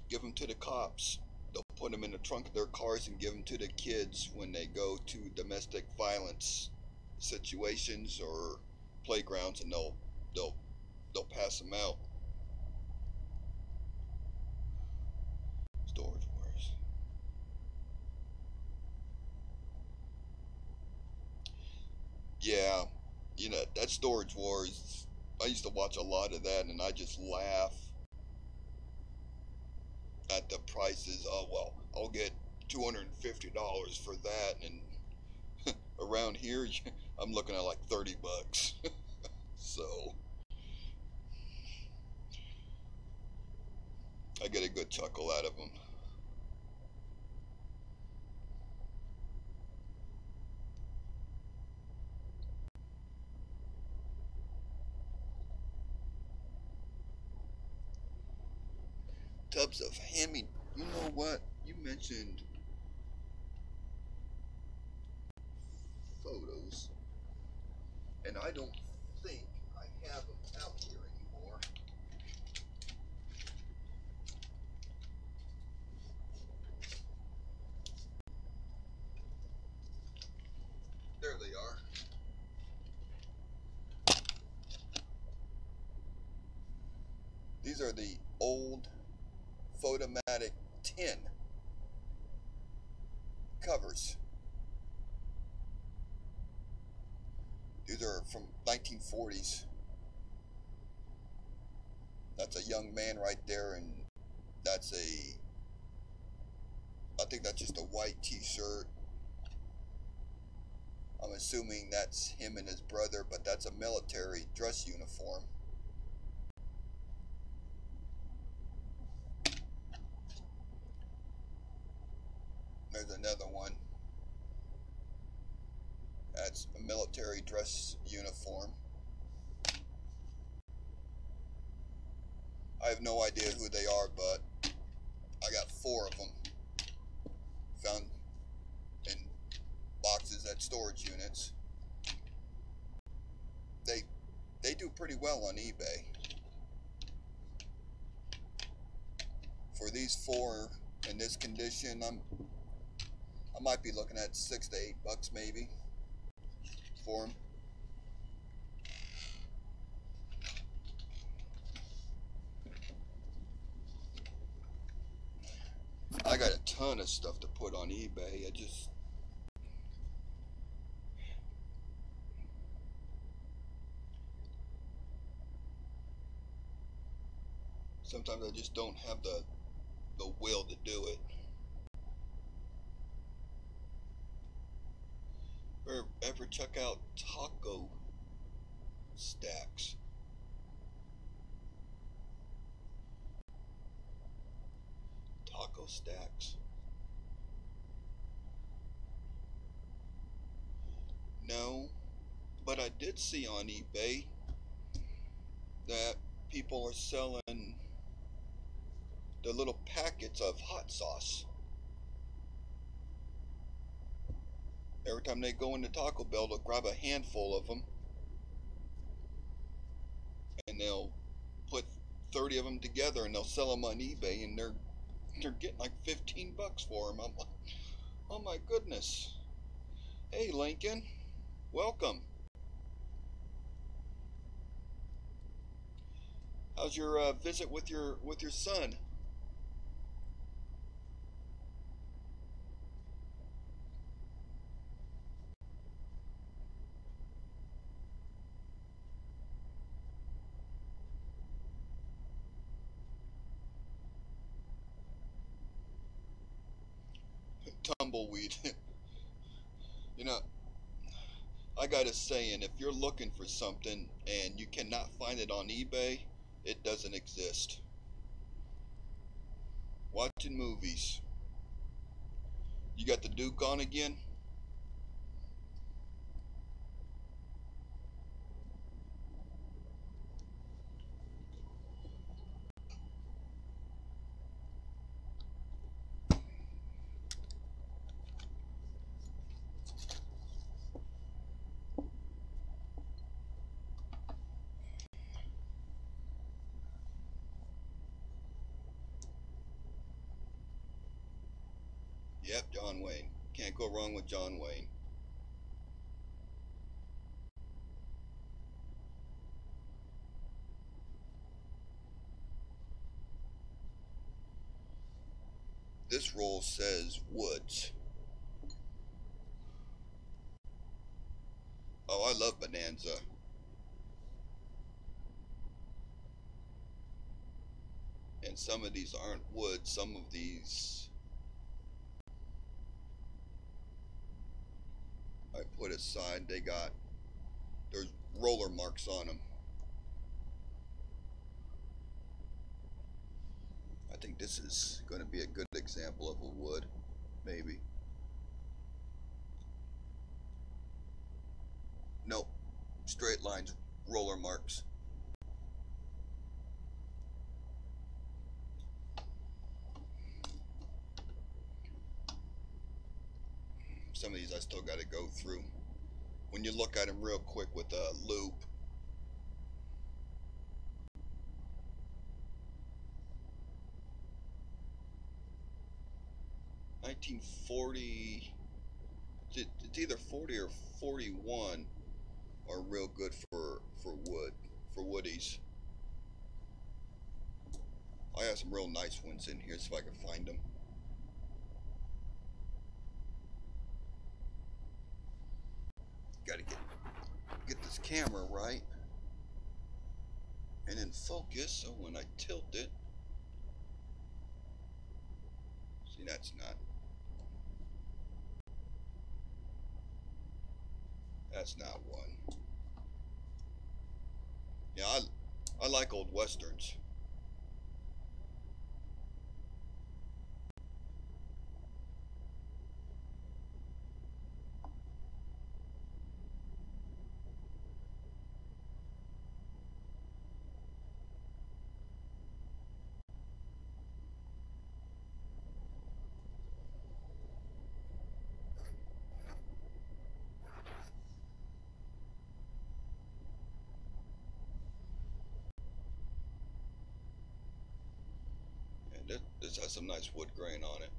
Give them to the cops. They'll put them in the trunk of their cars and give them to the kids when they go to domestic violence situations or playgrounds, and they'll pass them out. Storage Wars. Yeah, that Storage Wars. I used to watch a lot of that, and I just laugh at the prices. Oh well, I'll get $250 for that, and around here, I'm looking at like $30. So I get a good chuckle out of them. Tubs of hammy. You know what? You mentioned photos, and I don't think I have them out here anymore. There they are. These are the old Photomatic 10 covers. These are from 1940s. That's a young man right there, and that's a I think that's just a white t-shirt. I'm assuming that's him and his brother, but that's a military dress uniform. There's another one. That's a military dress uniform. I have no idea who they are, but I got 4 of them found in boxes at storage units. They do pretty well on eBay. For these 4 in this condition, I might be looking at $6 to $8 maybe for them. I got a ton of stuff to put on eBay. Sometimes I just don't have the will to do it. Or ever check out taco stacks? Taco stacks? No, but I did see on eBay that people are selling the little packets of hot sauce. Every time they go into Taco Bell, they'll grab a handful of them and they'll put 30 of them together and they'll sell them on eBay, and they're getting like $15 for them. I'm like, oh my goodness. Hey Lincoln, welcome. How's your visit with your son? Tumbleweed. You know, I got a saying: if you're looking for something and you cannot find it on eBay, it doesn't exist. Watching movies. You got the Duke on again? Yep, John Wayne. Can't go wrong with John Wayne. This roll says Woods. Oh, I love Bonanza. And some of these aren't wood. Some of these I put aside. There's roller marks on them. I think this is going to be a good example of a wood, maybe. Nope, straight lines, roller marks. Some of these I still got to go through. When you look at them real quick with a loop, 1940, it's either 40 or 41 are real good for woodies. I have some real nice ones in here, so if I can find them. Gotta get this camera right and in focus, so when I tilt it, see, that's not That's not one. Yeah, I like old westerns. And this has some nice wood grain on it.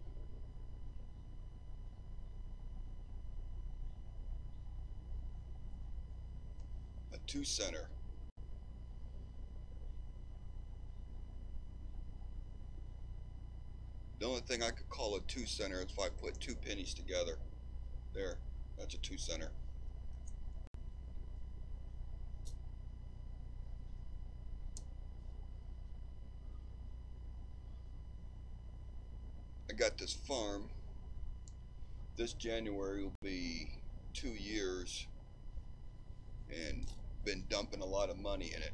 A 2-center. The only thing I could call a 2-center is if I put 2 pennies together. There, that's a 2-center. I got this farm. This January will be 2 years, and been dumping a lot of money in it.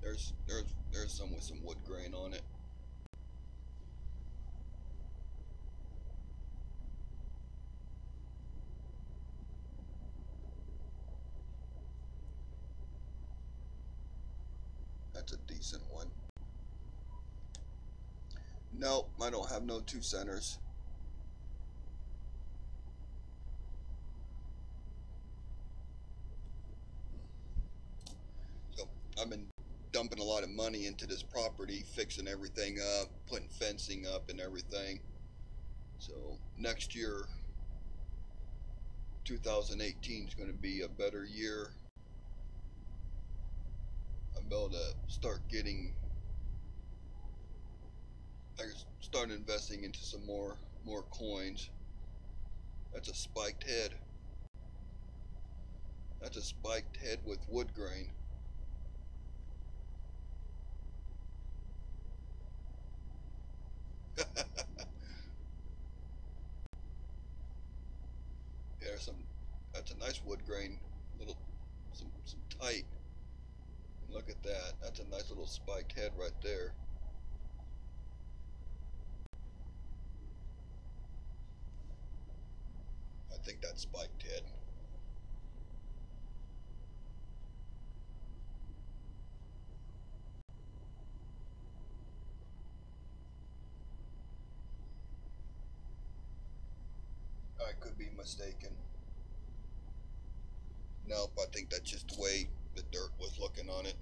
There's some with some wood grain on it. That's a decent one. Nope, I don't have no 2-centers. So I've been dumping a lot of money into this property, fixing everything up, putting fencing up and everything. So next year, 2018 is going to be a better year. I'm able to start getting, I can start investing into some more coins. That's a spiked head. That's a spiked head with wood grain. Yeah, that's a nice wood grain, some tight. Look at that. That's a nice little spiked head right there. I think that's spiked head. I could be mistaken. Nope, I think that's just the way the dirt was looking on it.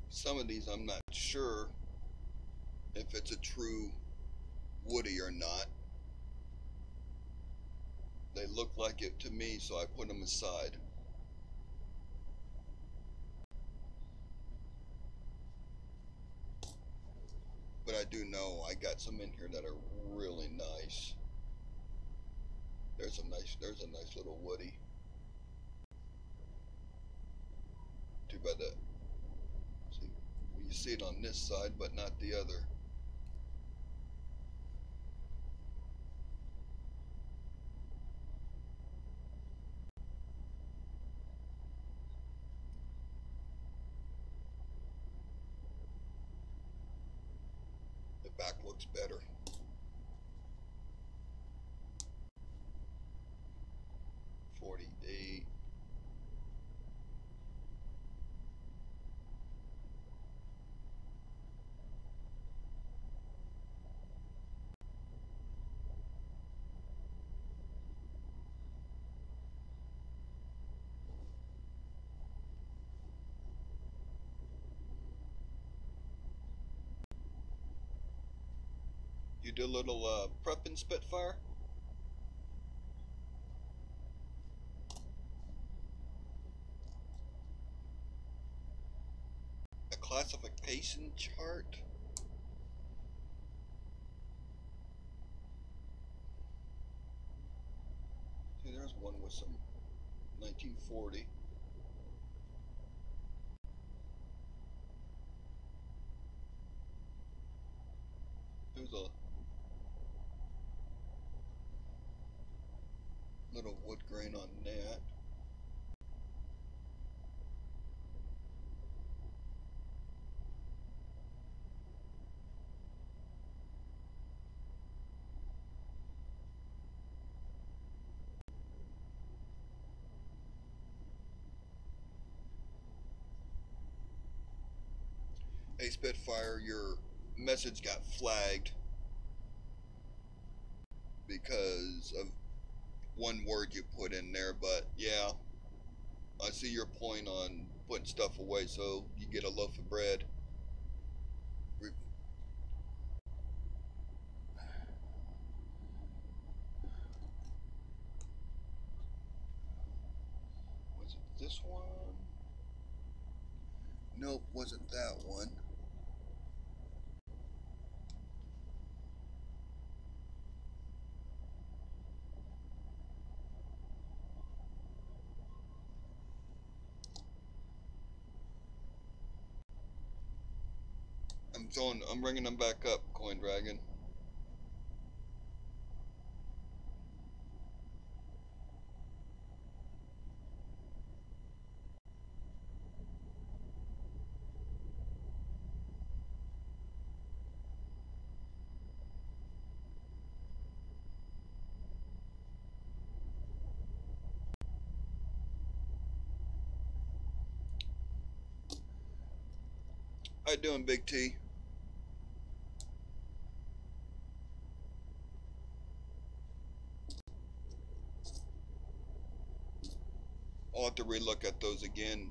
Some of these I'm not sure if it's a true woody or not. They look like it to me, so I put them aside. But I do know I got some in here that are really nice. There's a nice little woody. Too bad that, see, you see it on this side, but not the other. The back looks better. 48. You did a little prep in Spitfire? A classification chart? See, there's one with some 1940. There's a little wood grain on that. Hey Spitfire, your message got flagged because of one word you put in there, but yeah, I see your point on putting stuff away so you get a loaf of bread. Was it this one? Nope, wasn't that one. I'm bringing them back up, Coin Dragon. How you doing, Big T? I'll have to relook at those again,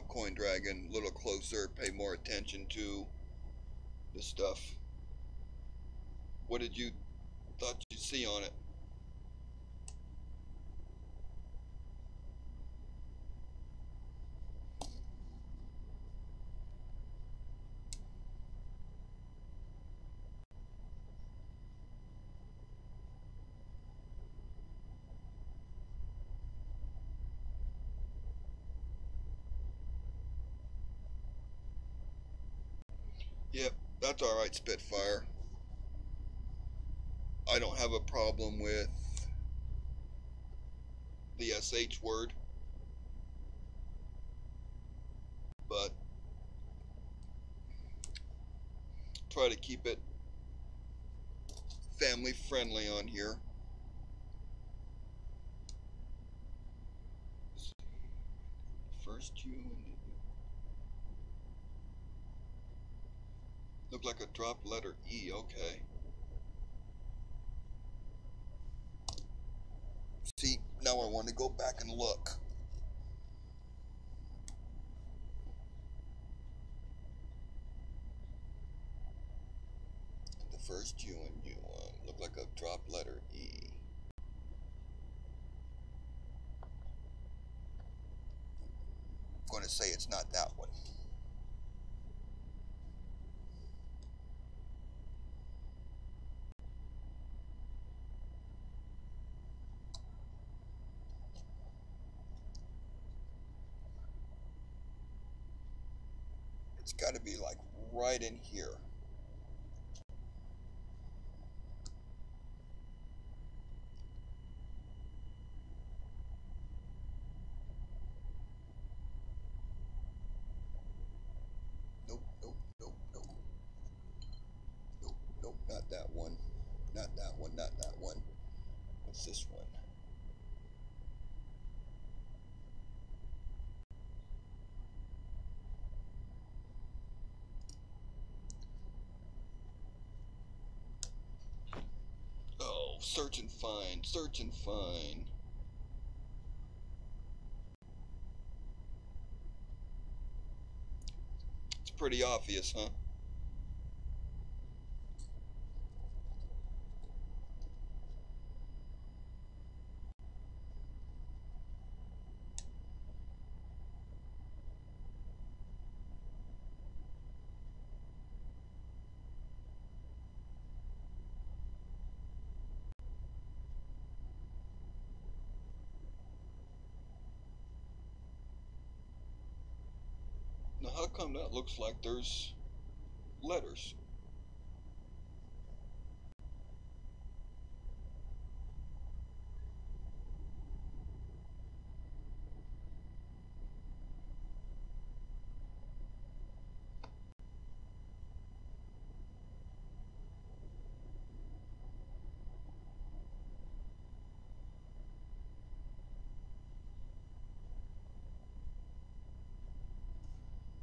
Coin Dragon, a little closer, pay more attention to the stuff. What did you thought you'd see on it? Yep, that's alright, Spitfire. I don't have a problem with the SH word, but try to keep it family friendly on here. First you and look like a drop letter E, okay. See, now I want to go back and look. The first U and U look like a drop letter E. I'm going to say it's not that one. It's got to be like right in here. Nope, nope, nope, nope. Nope, nope, not that one. Not that one, not that one. What's this one? Oh, search and find, search and find. It's pretty obvious, huh? How come that looks like there's letters?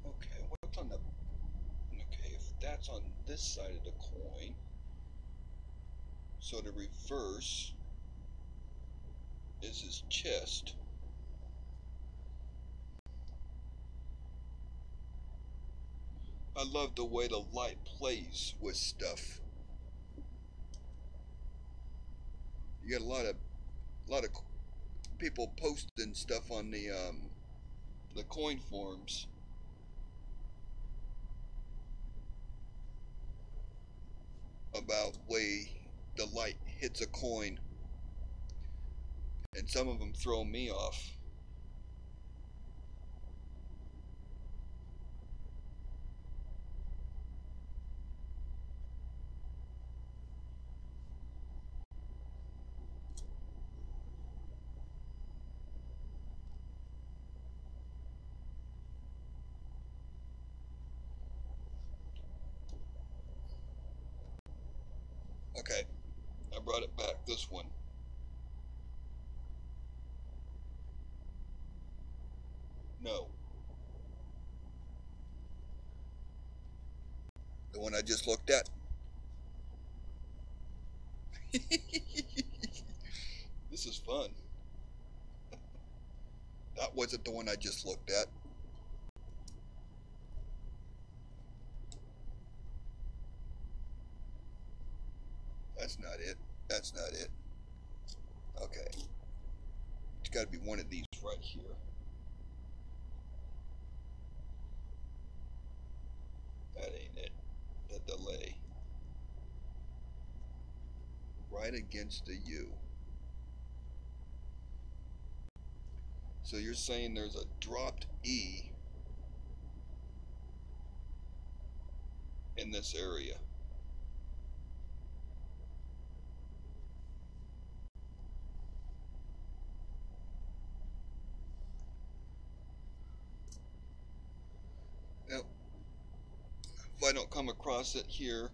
Okay, what's on the... Okay, if that's on this side of the coin, so the reverse is his chest. I love the way the light plays with stuff. You got a lot of people posting stuff on the coin forums about way the light hits a coin, and some of them throw me off. Okay, I brought it back, this one. No. The one I just looked at. This is fun. That wasn't the one I just looked at. That's not it. That's not it. Okay. It's got to be one of these right here. That ain't it. The delay. Right against the U. So you're saying there's a dropped E in this area. Now, if I don't come across it here,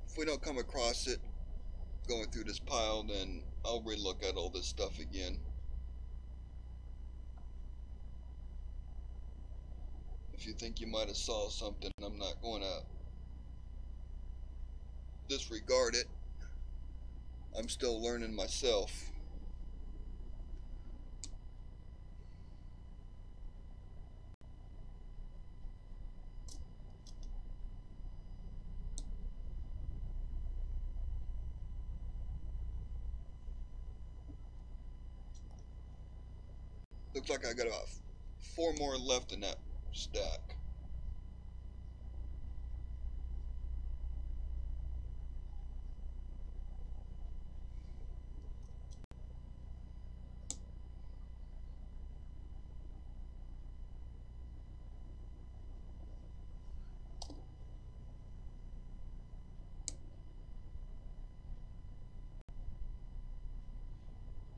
if we don't come across it going through this pile, then I'll relook at all this stuff again. If you think you might have saw something, I'm not going to disregard it. I'm still learning myself. Looks like I got about 4 more left in that stack.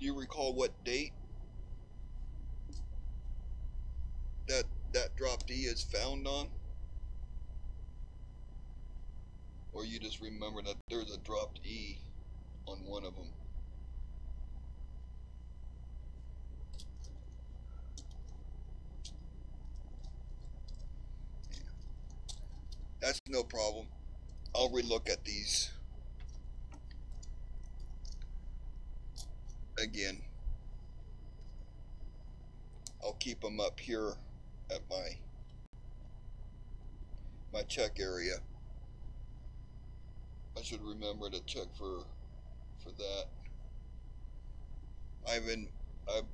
Do you recall what date that dropped E is found on? Or you just remember that there's a dropped E on one of them? That's no problem. I'll relook at these again. I'll keep them up here at my check area. I should remember to check for that. I've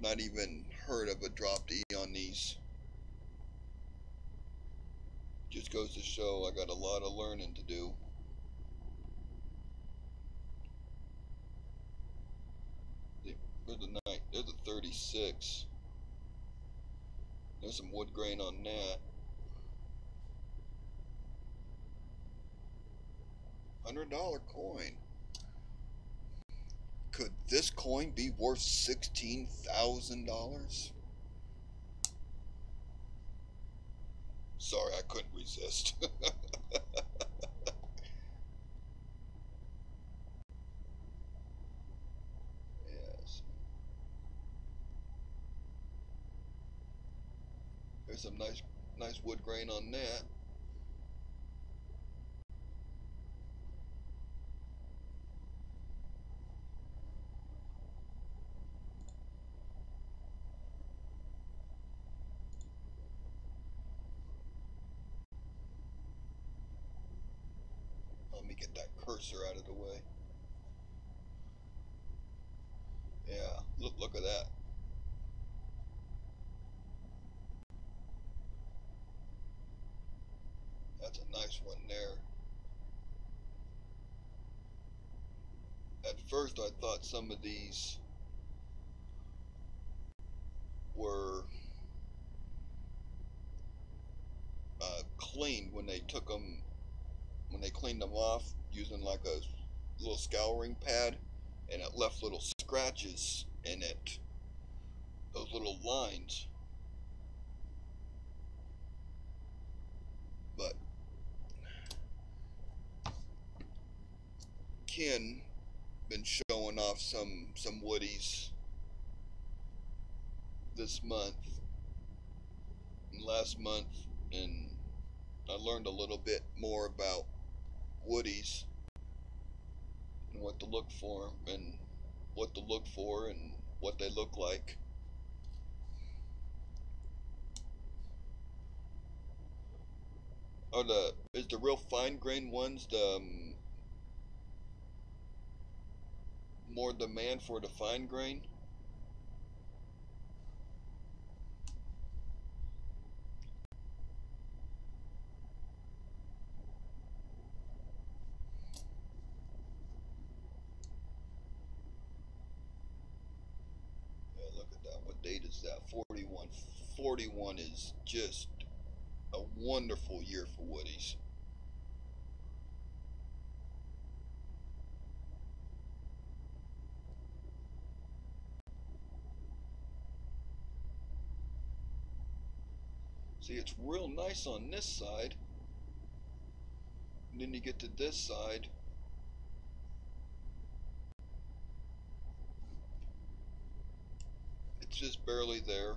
not even heard of a dropped E on these Just goes to show I got a lot of learning to do. There's a 36. There's some wood grain on that. $100 coin. Could this coin be worth $16,000? Sorry, I couldn't resist. Yes. There's some nice wood grain on that. Let me get that cursor out of the way. Yeah, look at that. That's a nice one there. At first I thought some of these were cleaned when they cleaned them off using like a little scouring pad, and it left little scratches in it, those little lines. But Ken been showing off some woodies this month and last month, and I learned a little bit more about woodies and what to look for and what they look like. Is the real fine grain ones the more demand for the fine grain? Yeah, look at that. What date is that? 41. 41 is just a wonderful year for woodies. See, it's real nice on this side, and then you get to this side, it's just barely there.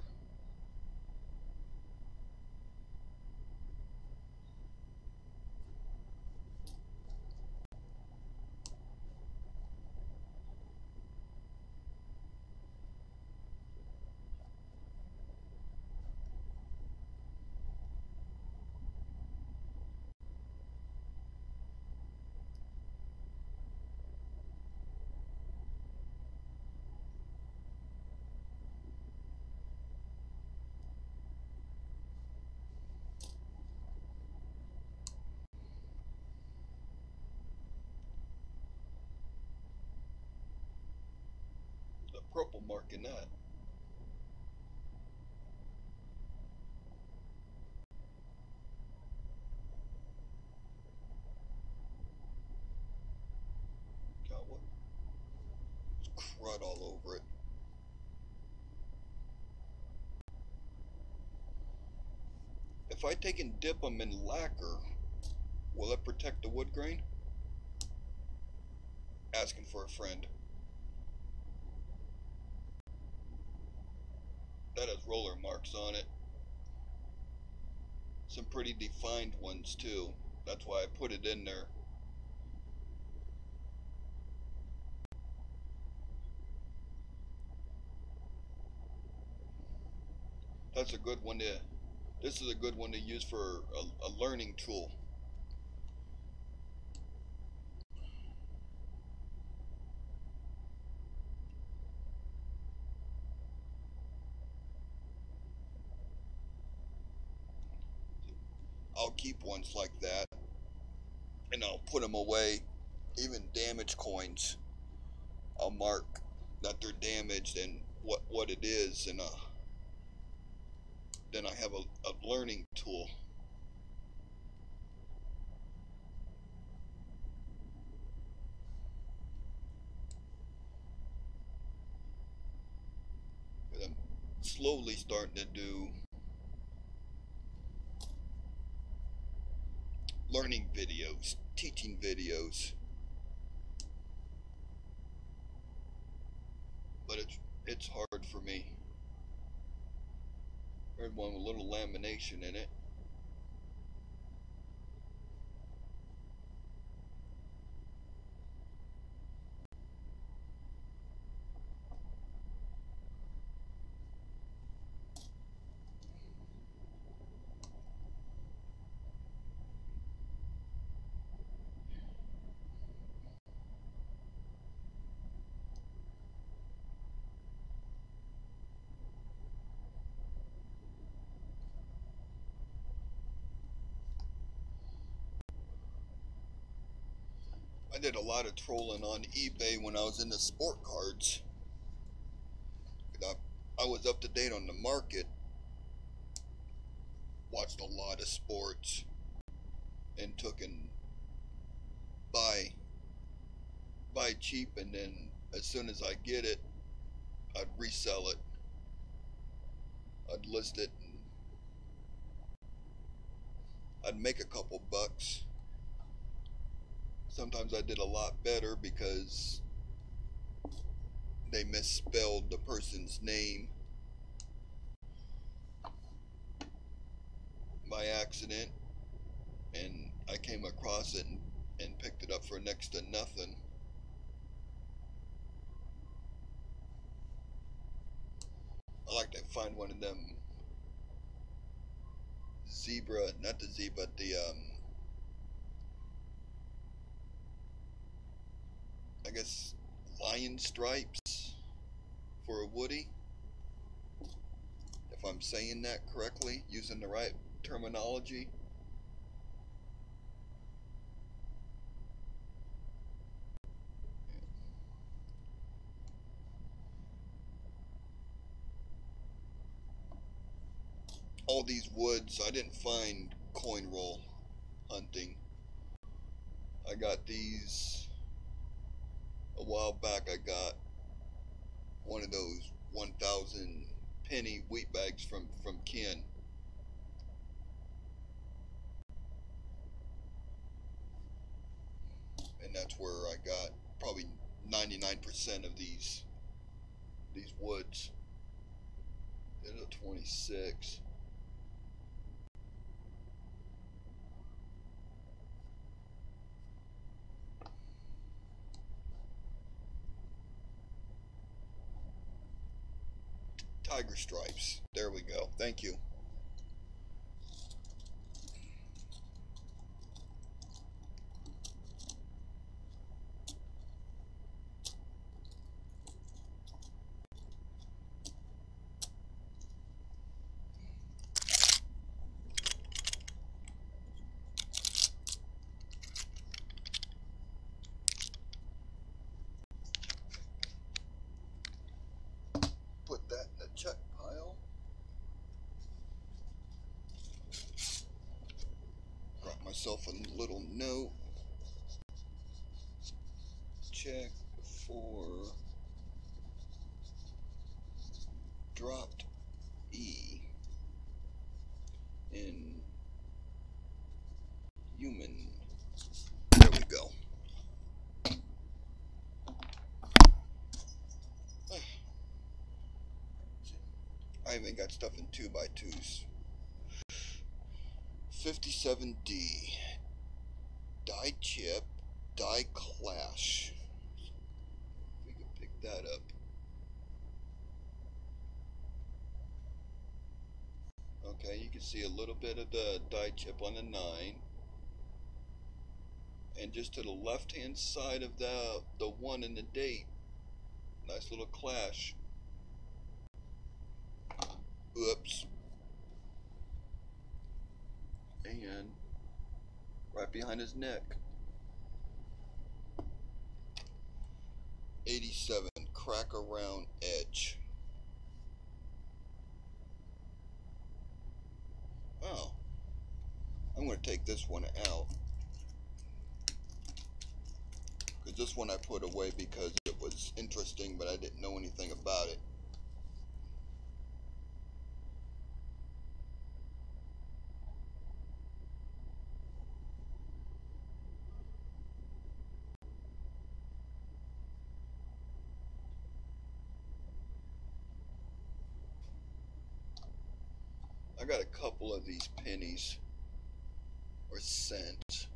The purple mark in that. God, what? There's crud all over it. If I take and dip them in lacquer, will it protect the wood grain? Asking for a friend. That has roller marks on it. Some pretty defined ones too. That's why I put it in there. That's a good one to, this is a good one to use for a learning tool. I'll keep ones like that, and I'll put them away. Even damaged coins, I'll mark that they're damaged and what it is, and then I have a learning tool. But I'm slowly starting to do learning videos, teaching videos, but it's hard for me. There's one with a little lamination in it. I did a lot of trolling on eBay when I was into sport cards. I was up to date on the market, watched a lot of sports, and took and buy cheap, and then as soon as I get it, I'd resell it. I'd list it, and I'd make a couple bucks. Sometimes I did a lot better because they misspelled the person's name by accident, and I came across it and picked it up for next to nothing. I like to find one of them zebra, not the zebra, the I guess lion stripes for a woody, if I'm saying that correctly, using the right terminology. All these woods, I didn't find coin roll hunting. I got these a while back. I got one of those 1,000 penny wheat bags from Ken. And that's where I got probably 99% of these woods. There's a 26. Tiger stripes. There we go. Thank you. Put that in the check pile. Got myself a little note. Check for dropped E in human. There we go. I even got stuff in 2x2s. 57D. Die chip. Die clash. We can pick that up. Okay, you can see a little bit of the die chip on the 9. And just to the left hand side of the 1 and the date. Nice little clash. Oops. and right behind his neck. 87, crack around edge. Oh, I'm going to take this one out, because this one I put away because it was interesting, but I didn't know anything about it. I got a couple of these pennies or cents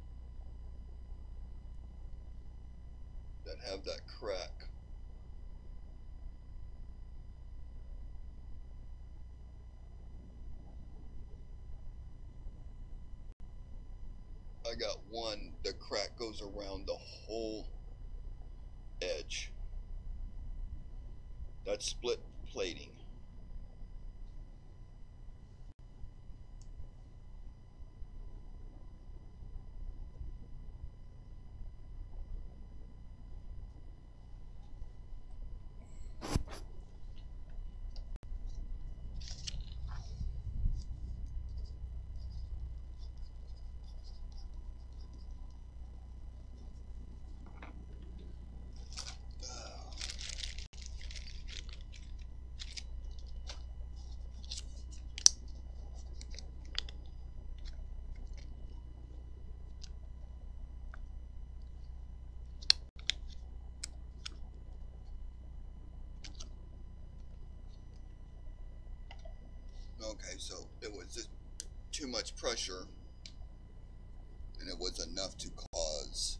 that have that crack. I got one, the crack goes around the whole edge. That's split plating. Okay, so it was just too much pressure, and it was enough to cause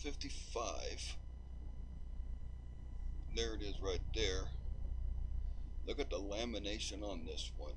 $55. There it is right there. Look at the lamination on this one.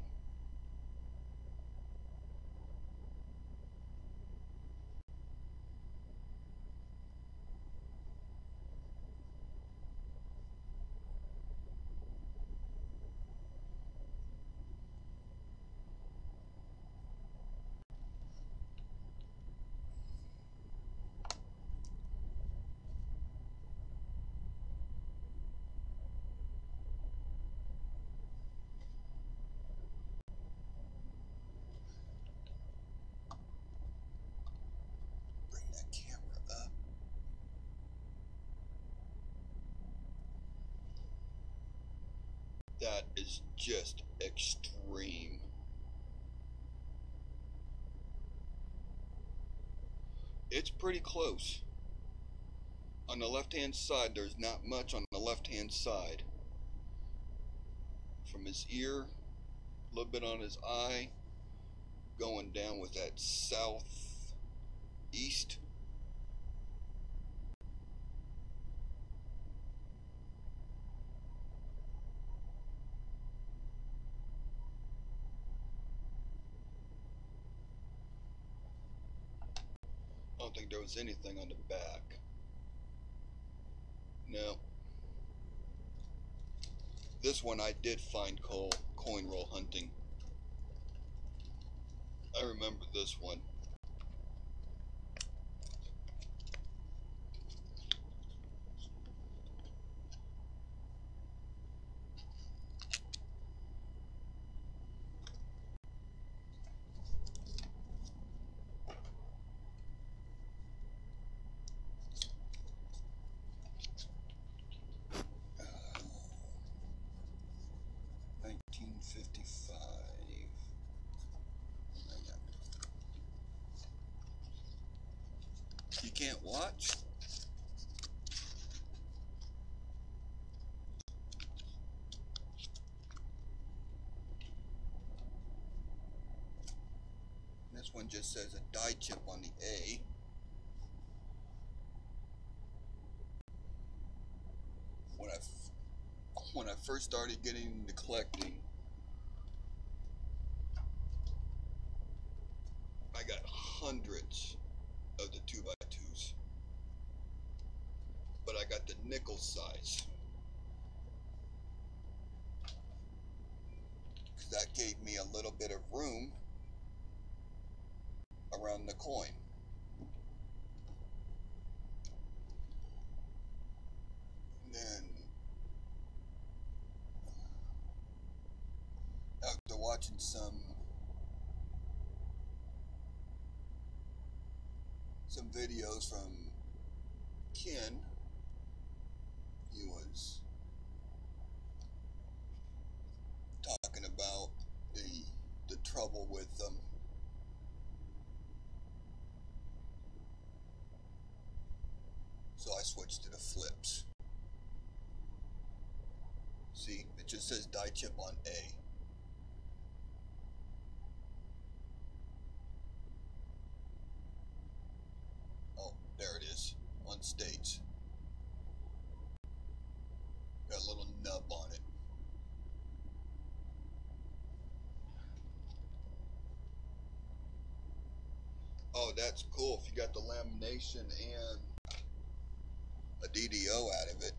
Bring that camera up. That is just extreme. It's pretty close. On the left hand side, there's not much on the left hand side. From his ear, a little bit on his eye, going down with that southeast. I don't think there was anything on the back. No. This one I did find coin roll hunting. I remember this one. Uh, 1955. You can't watch? This one just says a die chip on the A. when I first started getting into collecting, I got hundreds of the 2x2s, but I got the nickel size because that gave me a little bit of room around the coin. And then after watching some videos from Ken, he was talking about the trouble with them. So I switched to the flips. See, it just says die chip on A. Oh, there it is, on states. Got a little nub on it. Oh, that's cool if you got the lamination and a DDO out of it.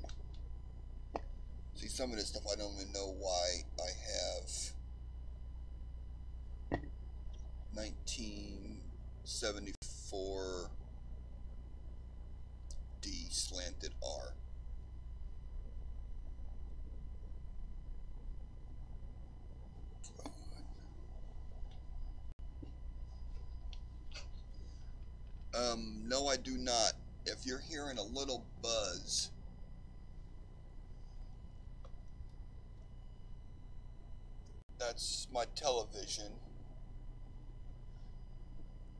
See, some of this stuff I don't even know why I have 1974 D slanted R. No, I do not. If you're hearing a little buzz, that's my television.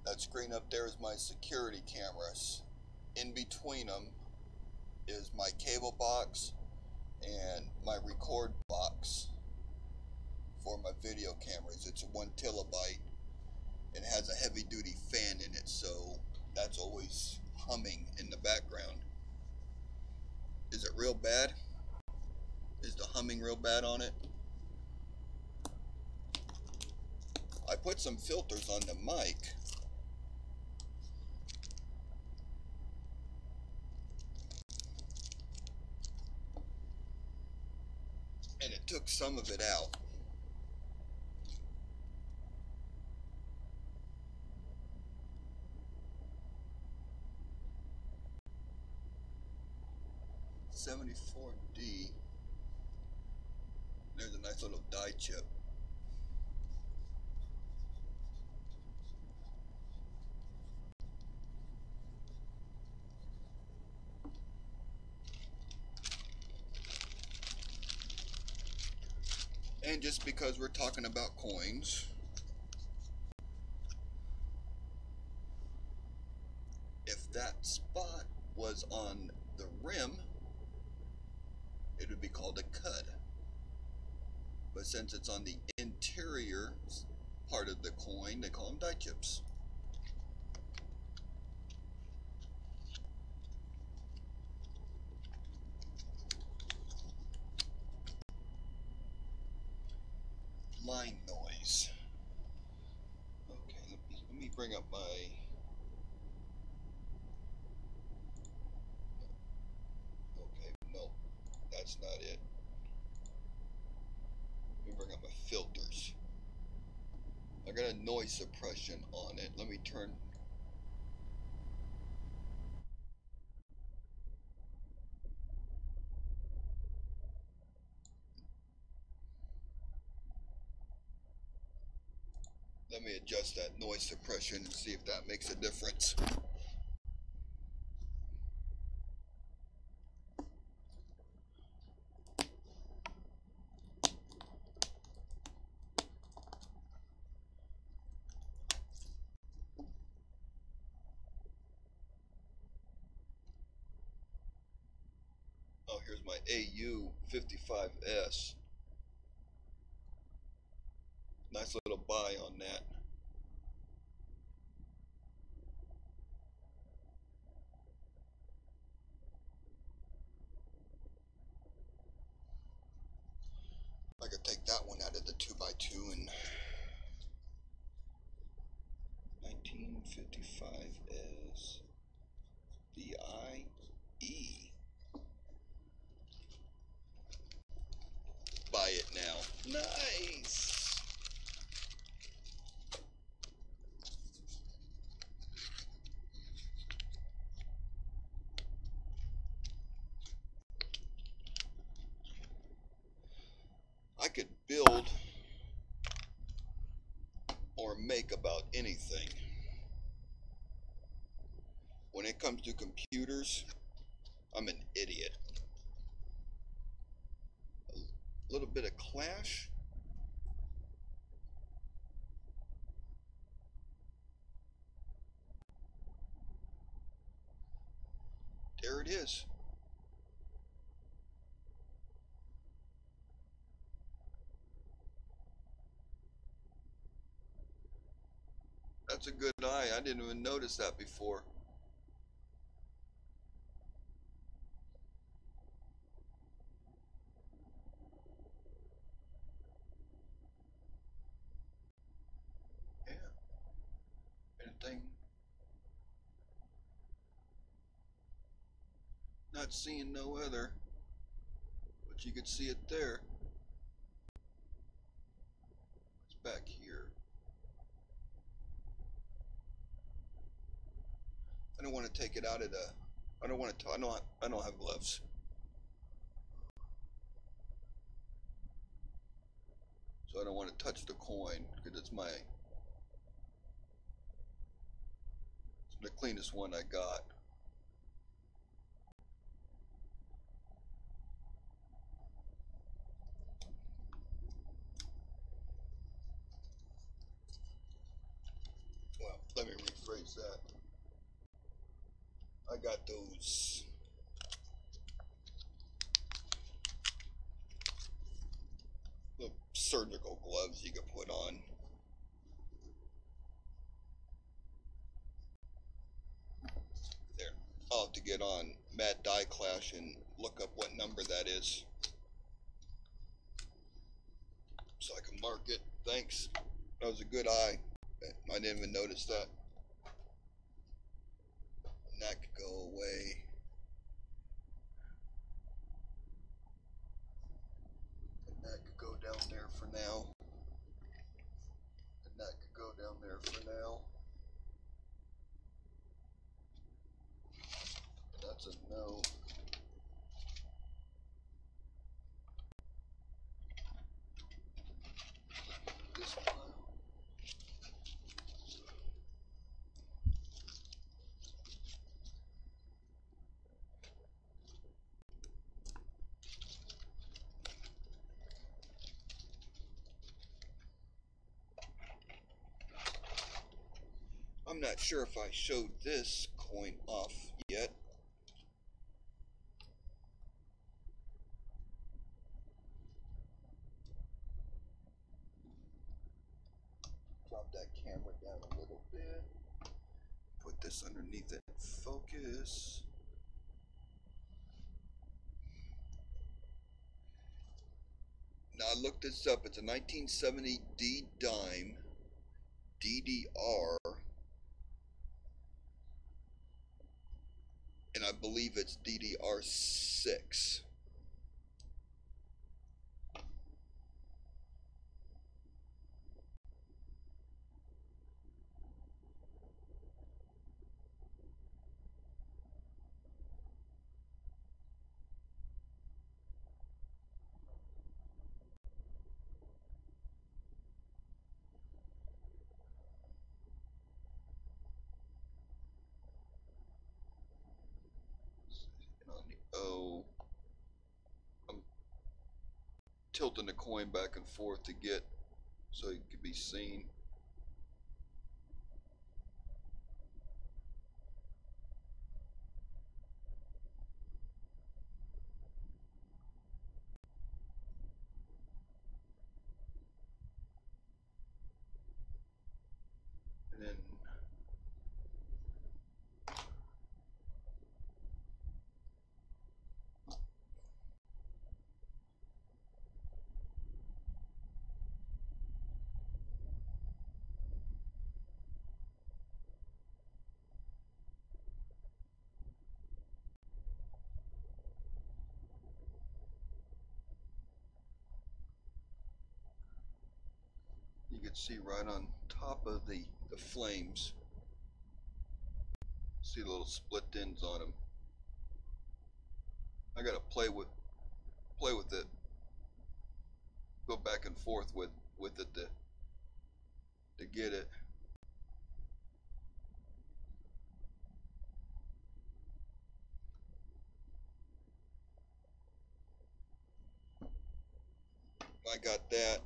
That screen up there is my security cameras. In between them is my cable box and my record box for my video cameras. It's 1 kilobyte and it has a heavy duty fan in it, so that's always humming in the background. Is it real bad? Is the humming real bad on it? I put some filters on the mic. And it took some of it out. '74D. There's a nice little die chip. And just because we're talking about coins, if that spot was on the rim, it would be called a cud. But since it's on the interior part of the coin, they call them die chips. Line noise. Okay, let me bring up my... Okay, no, that's not it. Let me bring up my filters. I got a noise suppression on it. Let me turn... Let me adjust that noise suppression and see if that makes a difference. Oh, here's my AU 55S. Nice little buy on that. I could take that one out of the 2x2 and 1955 is BIE. Buy it now. Nice. I could build or make about anything. When it comes to computers, I'm an idiot. A little bit of Clash. There it is. That's a good eye. I didn't even notice that before. Yeah. Anything? Not seeing no other. But you could see it there. It's back here. I don't want to take it out of the. I don't want to. I don't have gloves. So I don't want to touch the coin because it's the cleanest one I got. Well, let me rephrase that. I got those little surgical gloves you can put on. There. I'll have to get on Mad Die Clash and look up what number that is, so I can mark it. Thanks. That was a good eye. I didn't even notice that. And that could go away. And that could go down there for now. And that could go down there for now. And that's a no. This pile. I'm not sure if I showed this coin off yet. Drop that camera down a little bit. Put this underneath it. Focus. Now I looked this up. It's a 1970 D dime DDR, and I believe it's DDR6. And on the O, I'm tilting the coin back and forth to get so it could be seen. And then See right on top of the flames. See the little split ends on them. I gotta play with it. Go back and forth with it to get it. I got that.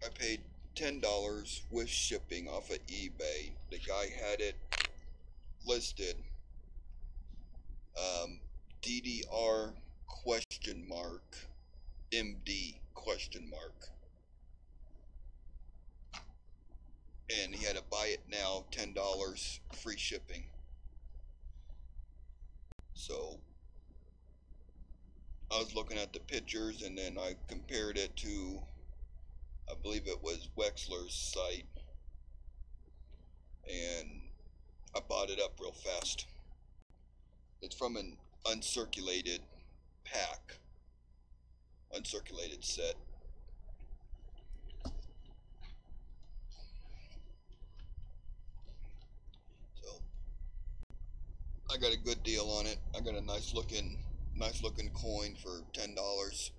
I paid $10 with shipping off of eBay. The guy had it listed DDR question mark MD question mark, and he had to buy it now, $10 free shipping. So I was looking at the pictures and then I compared it to, I believe it was Wexler's site, and I bought it up real fast. It's from an uncirculated pack, uncirculated set. So I got a good deal on it. I got a nice looking coin for $10.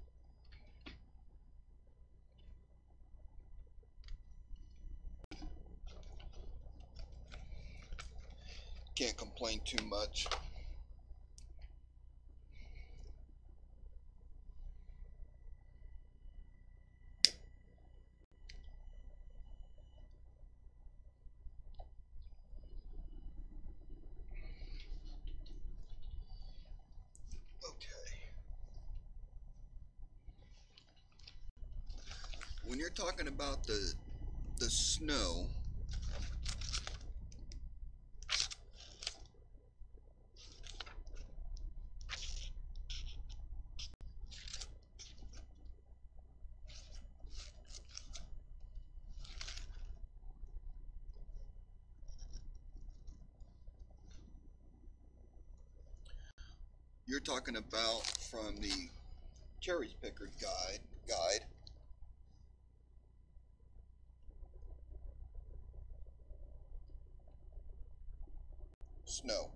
Can't complain too much. Okay. When you're talking about the snow, you're talking about from the cherry picker guide. Snow.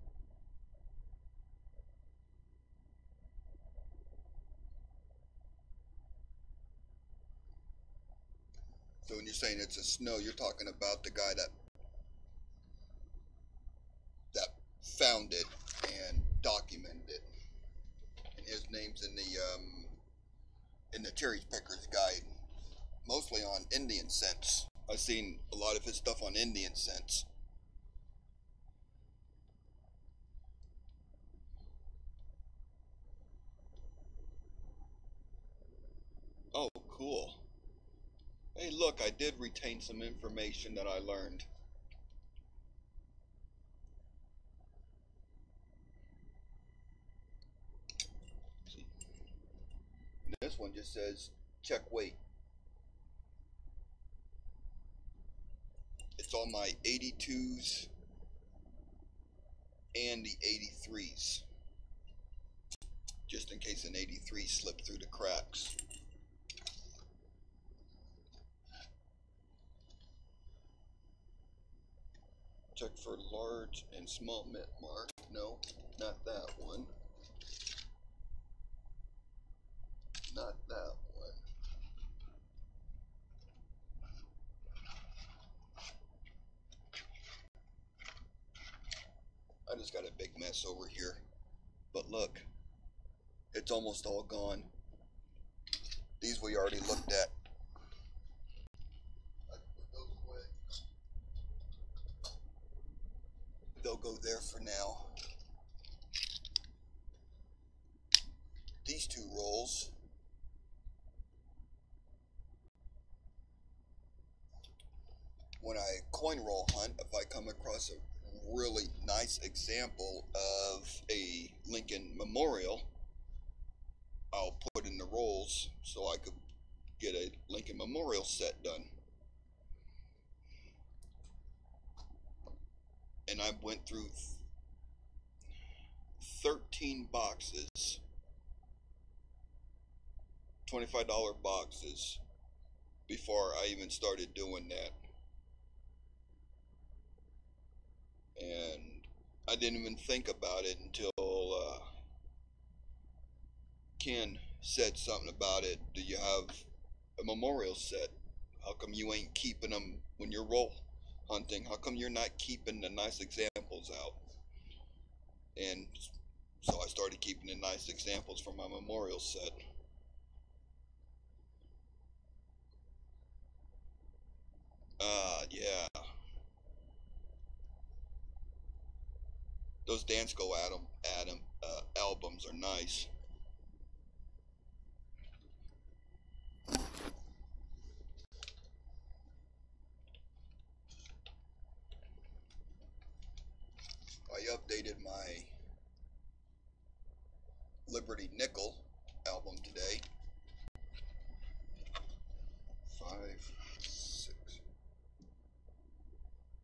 So when you're saying it's a snow, you're talking about the guy that found it and documented it, and his name's in the cherry picker's guide, mostly on Indian scents. I've seen a lot of his stuff on Indian scents. Oh, cool. Hey, look, I did retain some information that I learned. See, this one just says check weight. It's on my 82s and the 83s, just in case an 83 slipped through the cracks. Check for large and small mint mark. No, not that one. Not that one. I just got a big mess over here. But look, it's almost all gone. These we already looked at. I put those away. They'll go there for now. These two rolls. When I coin roll hunt, if I come across a really nice example of a Lincoln Memorial, I'll put in the rolls so I could get a Lincoln Memorial set done. And I went through 13 boxes, $25 boxes, before I even started doing that. And I didn't even think about it until Ken said something about it. Do you have a memorial set? How come you ain't keeping them when you're roll hunting? How come you're not keeping the nice examples out? And so I started keeping the nice examples from my memorial set. Yeah. Those Dansko albums are nice. I updated my Liberty Nickel album today. 5, 6.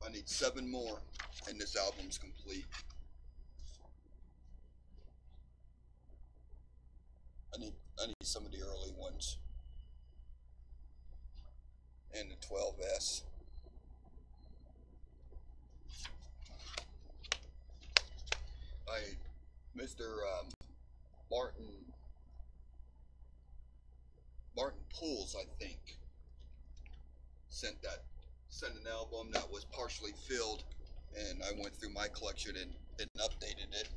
I need 7 more, and this album's complete. I need some of the early ones, and the 12S. Mr. Martin Pools, I think, sent an album that was partially filled, and I went through my collection and updated it.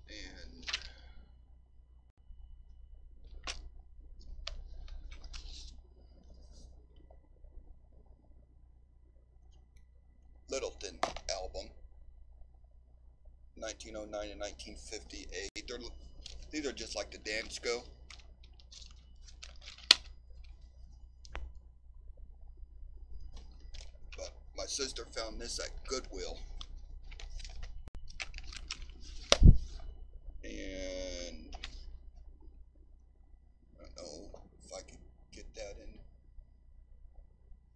And Littleton album, 1909 and 1958. These are just like the Dansko. But my sister found this at Goodwill. And I don't know if I could get that in.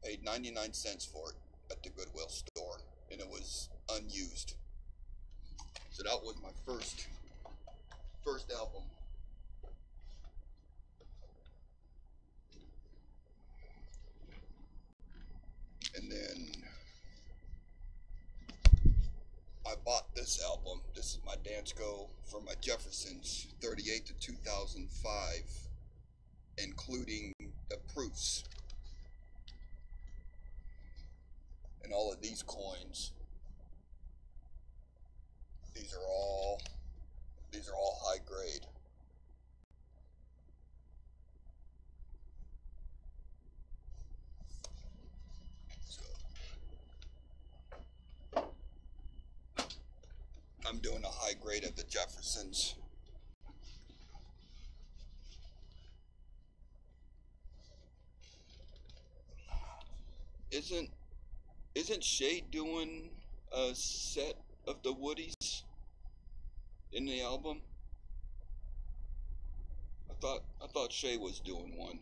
Paid 99 cents for it at the Goodwill store, and it was unused. So that was my first album. And then I bought this album. This is my Dansko for my Jeffersons, 38 to 2005, including the proofs. And all of these coins, these are all high grade. So I'm doing a high grade of the Jeffersons. Isn't Shay doing a set of the Woodies in the album? I thought Shay was doing one.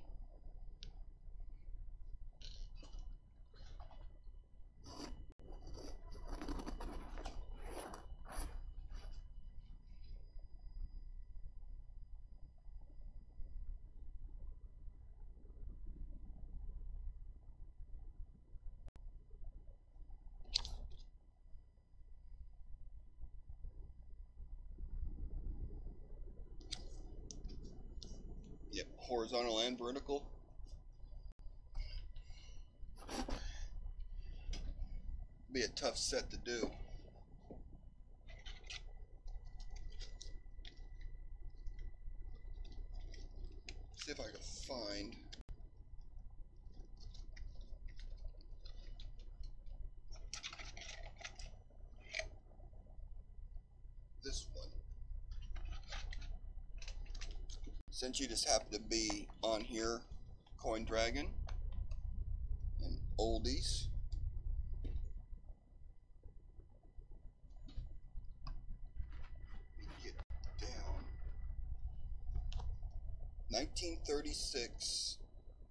Yep, horizontal and vertical. Be a tough set to do. See if I can find this one. Since you just happen to be on here, Coin Dragon and Oldies. Get down. 1936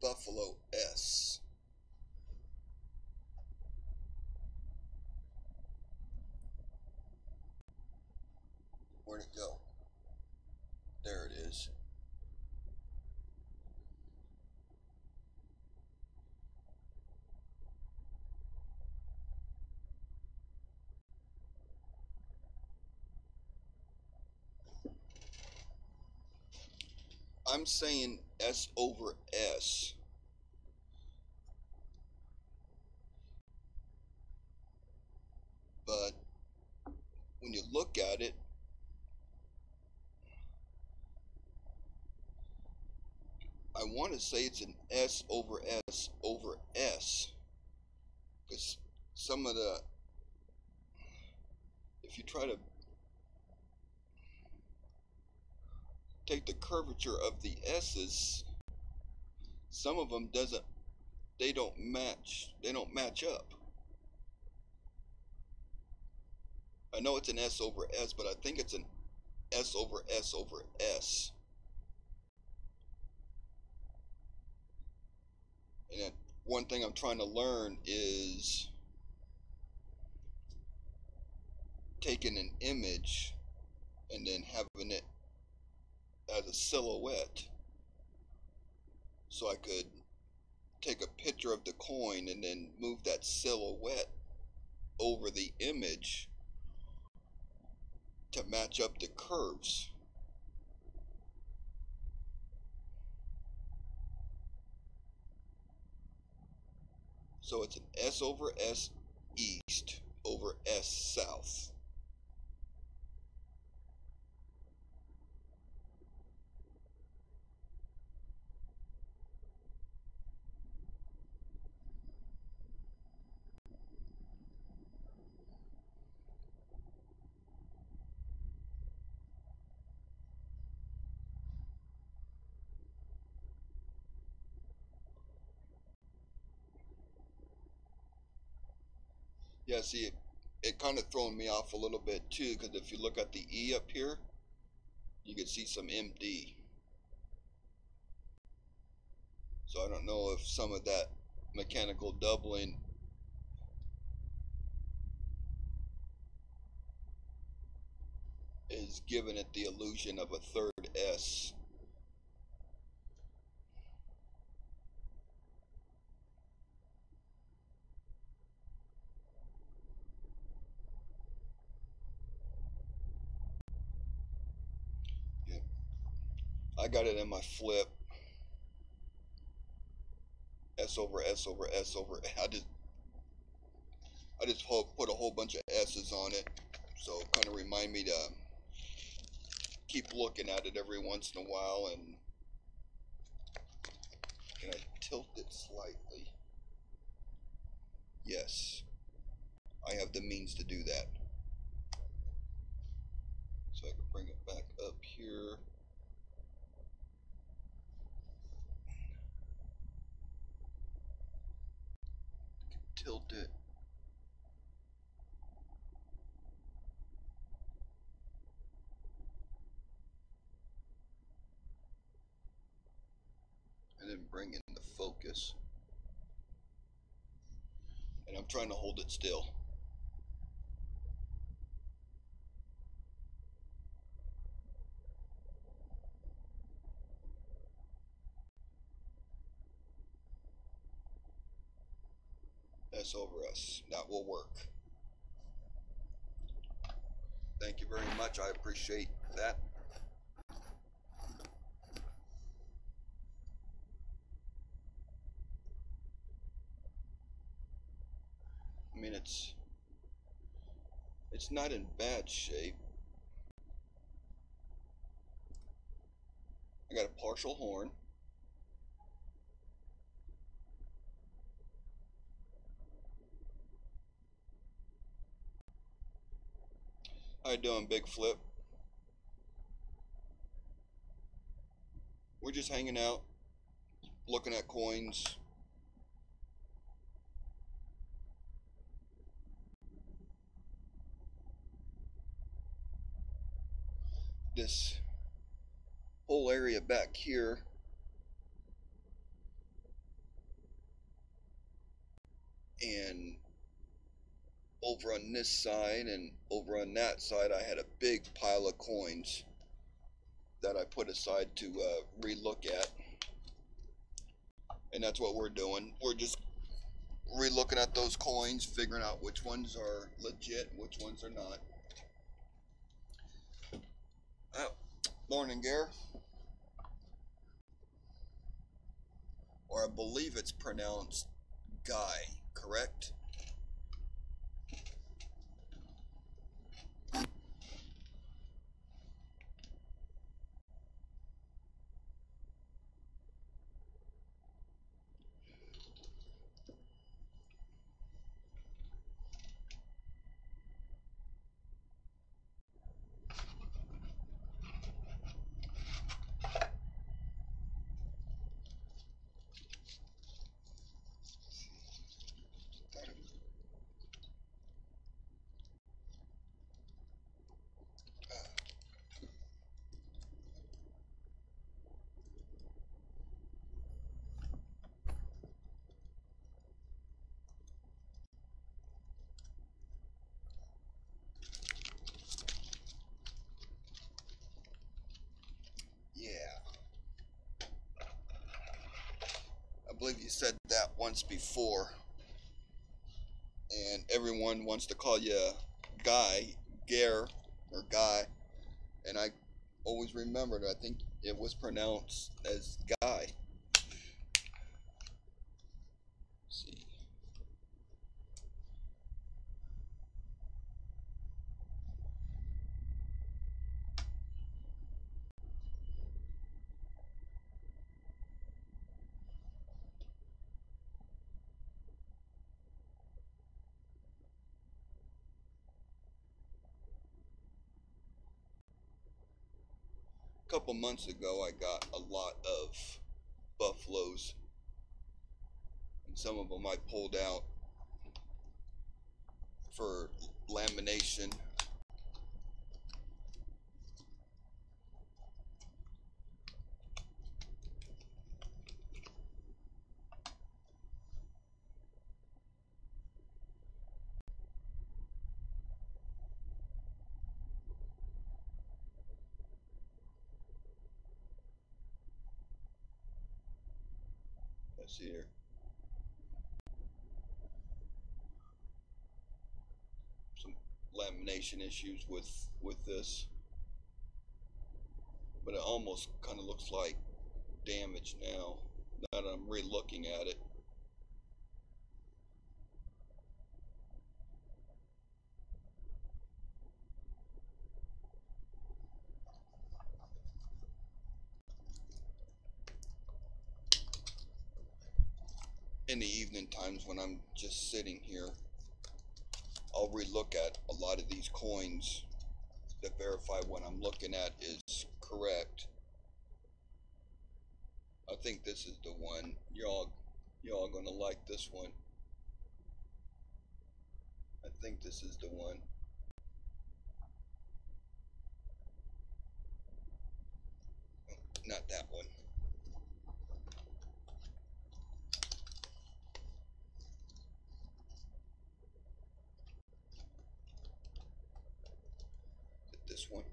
Buffalo S. Where'd it go? There it is. I'm saying S over S. But when you look at it, I want to say it's an S over S over S. Because some of the, if you try to take the curvature of the S's, some of them they don't match up. I know it's an S over S, but I think it's an S over S over S. And then one thing I'm trying to learn is taking an image and then having it as a silhouette, so I could take a picture of the coin and then move that silhouette over the image to match up the curves. So it's an S over S east over S south. Yeah, see, it kind of thrown me off a little bit too, because if you look at the E up here, you can see some MD. So I don't know if some of that mechanical doubling is giving it the illusion of a third S. Yeah. I got it in my flip. S over S over S over. I just put a whole bunch of S's on it, so kind of remind me to keep looking at it every once in a while. And can I tilt it slightly? Yes, I have the means to do that. So I can bring it back up here. Tilt it. And then bring in the focus. And I'm trying to hold it still. S over S. That will work. Thank you very much. I appreciate that. I mean, it's not in bad shape. I got a partial horn. How you doing, Big Flip? We're just hanging out, looking at coins. This whole area back here and over on this side, and over on that side I had a big pile of coins that I put aside to relook at. And that's what we're doing. We're just re-looking at those coins, figuring out which ones are legit, which ones are not. Oh, morning, Gare. Or I believe it's pronounced Guy, correct? Yeah. I believe you said that once before. And everyone wants to call you Guy, Gare, or Guy. And I always remembered, I think it was pronounced as Guy. Let's see. A couple months ago, I got a lot of buffaloes, and some of them I pulled out for lamination. Let's see here. Some lamination issues with this, but it almost kind of looks like damage now that I'm re-looking at it. In the evening times when I'm just sitting here, I'll re-look at a lot of these coins to verify what I'm looking at is correct. I think this is the one. Y'all gonna like this one. I think this is the one. Not that one. This one.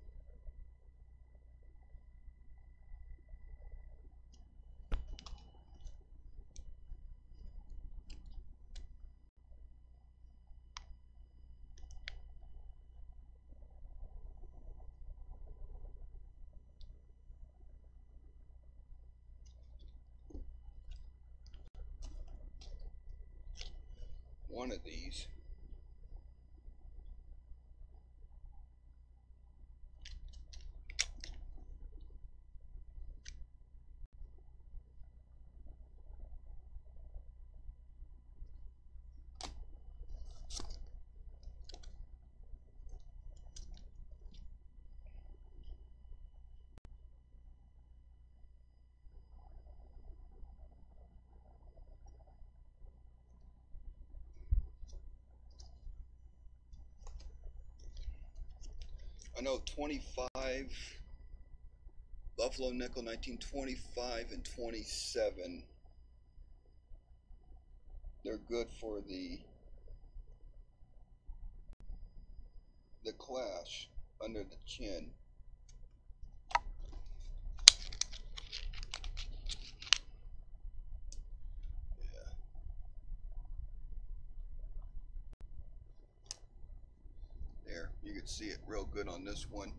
One of these. I know 25 Buffalo nickel 1925 and 27. They're good for the clash under the chin. Yeah. There, you can see it real good on this one.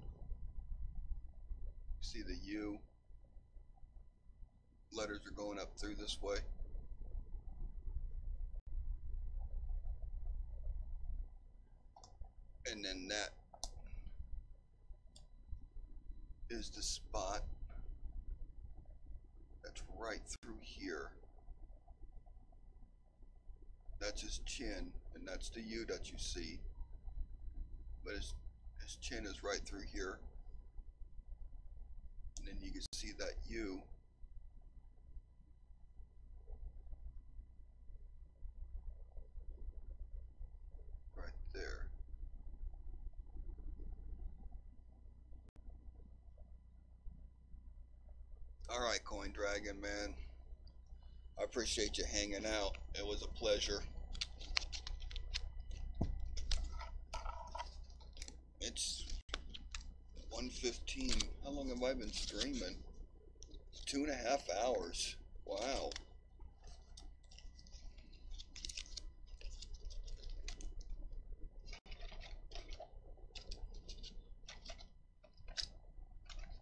See the U letters are going up through this way. And then that is the spot that's right through here. That's his chin, and that's the U that you see. But his chin is right through here. And then you can see that U. Right there. Alright, Coin Dragon, man. I appreciate you hanging out. It was a pleasure. It's 1:15. How long have I been streaming? 2.5 hours. Wow.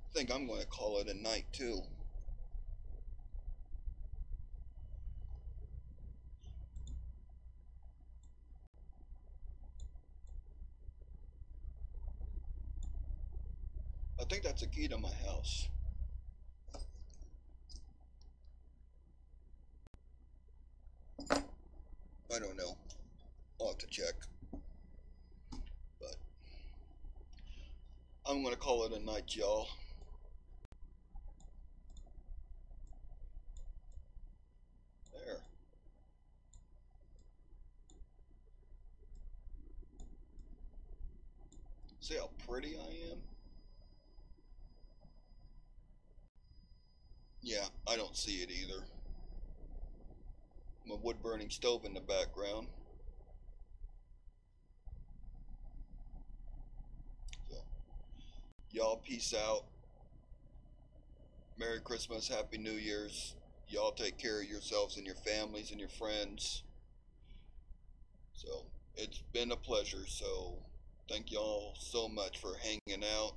I think I'm going to call it a night too. I think that's the key to my house. I don't know. I'll have to check. But I'm going to call it a night, y'all. There. See how pretty I am? Yeah, I don't see it either. My wood burning stove in the background. So, y'all peace out. Merry Christmas, Happy New Year's. Y'all take care of yourselves and your families and your friends. So, it's been a pleasure. So, thank y'all so much for hanging out.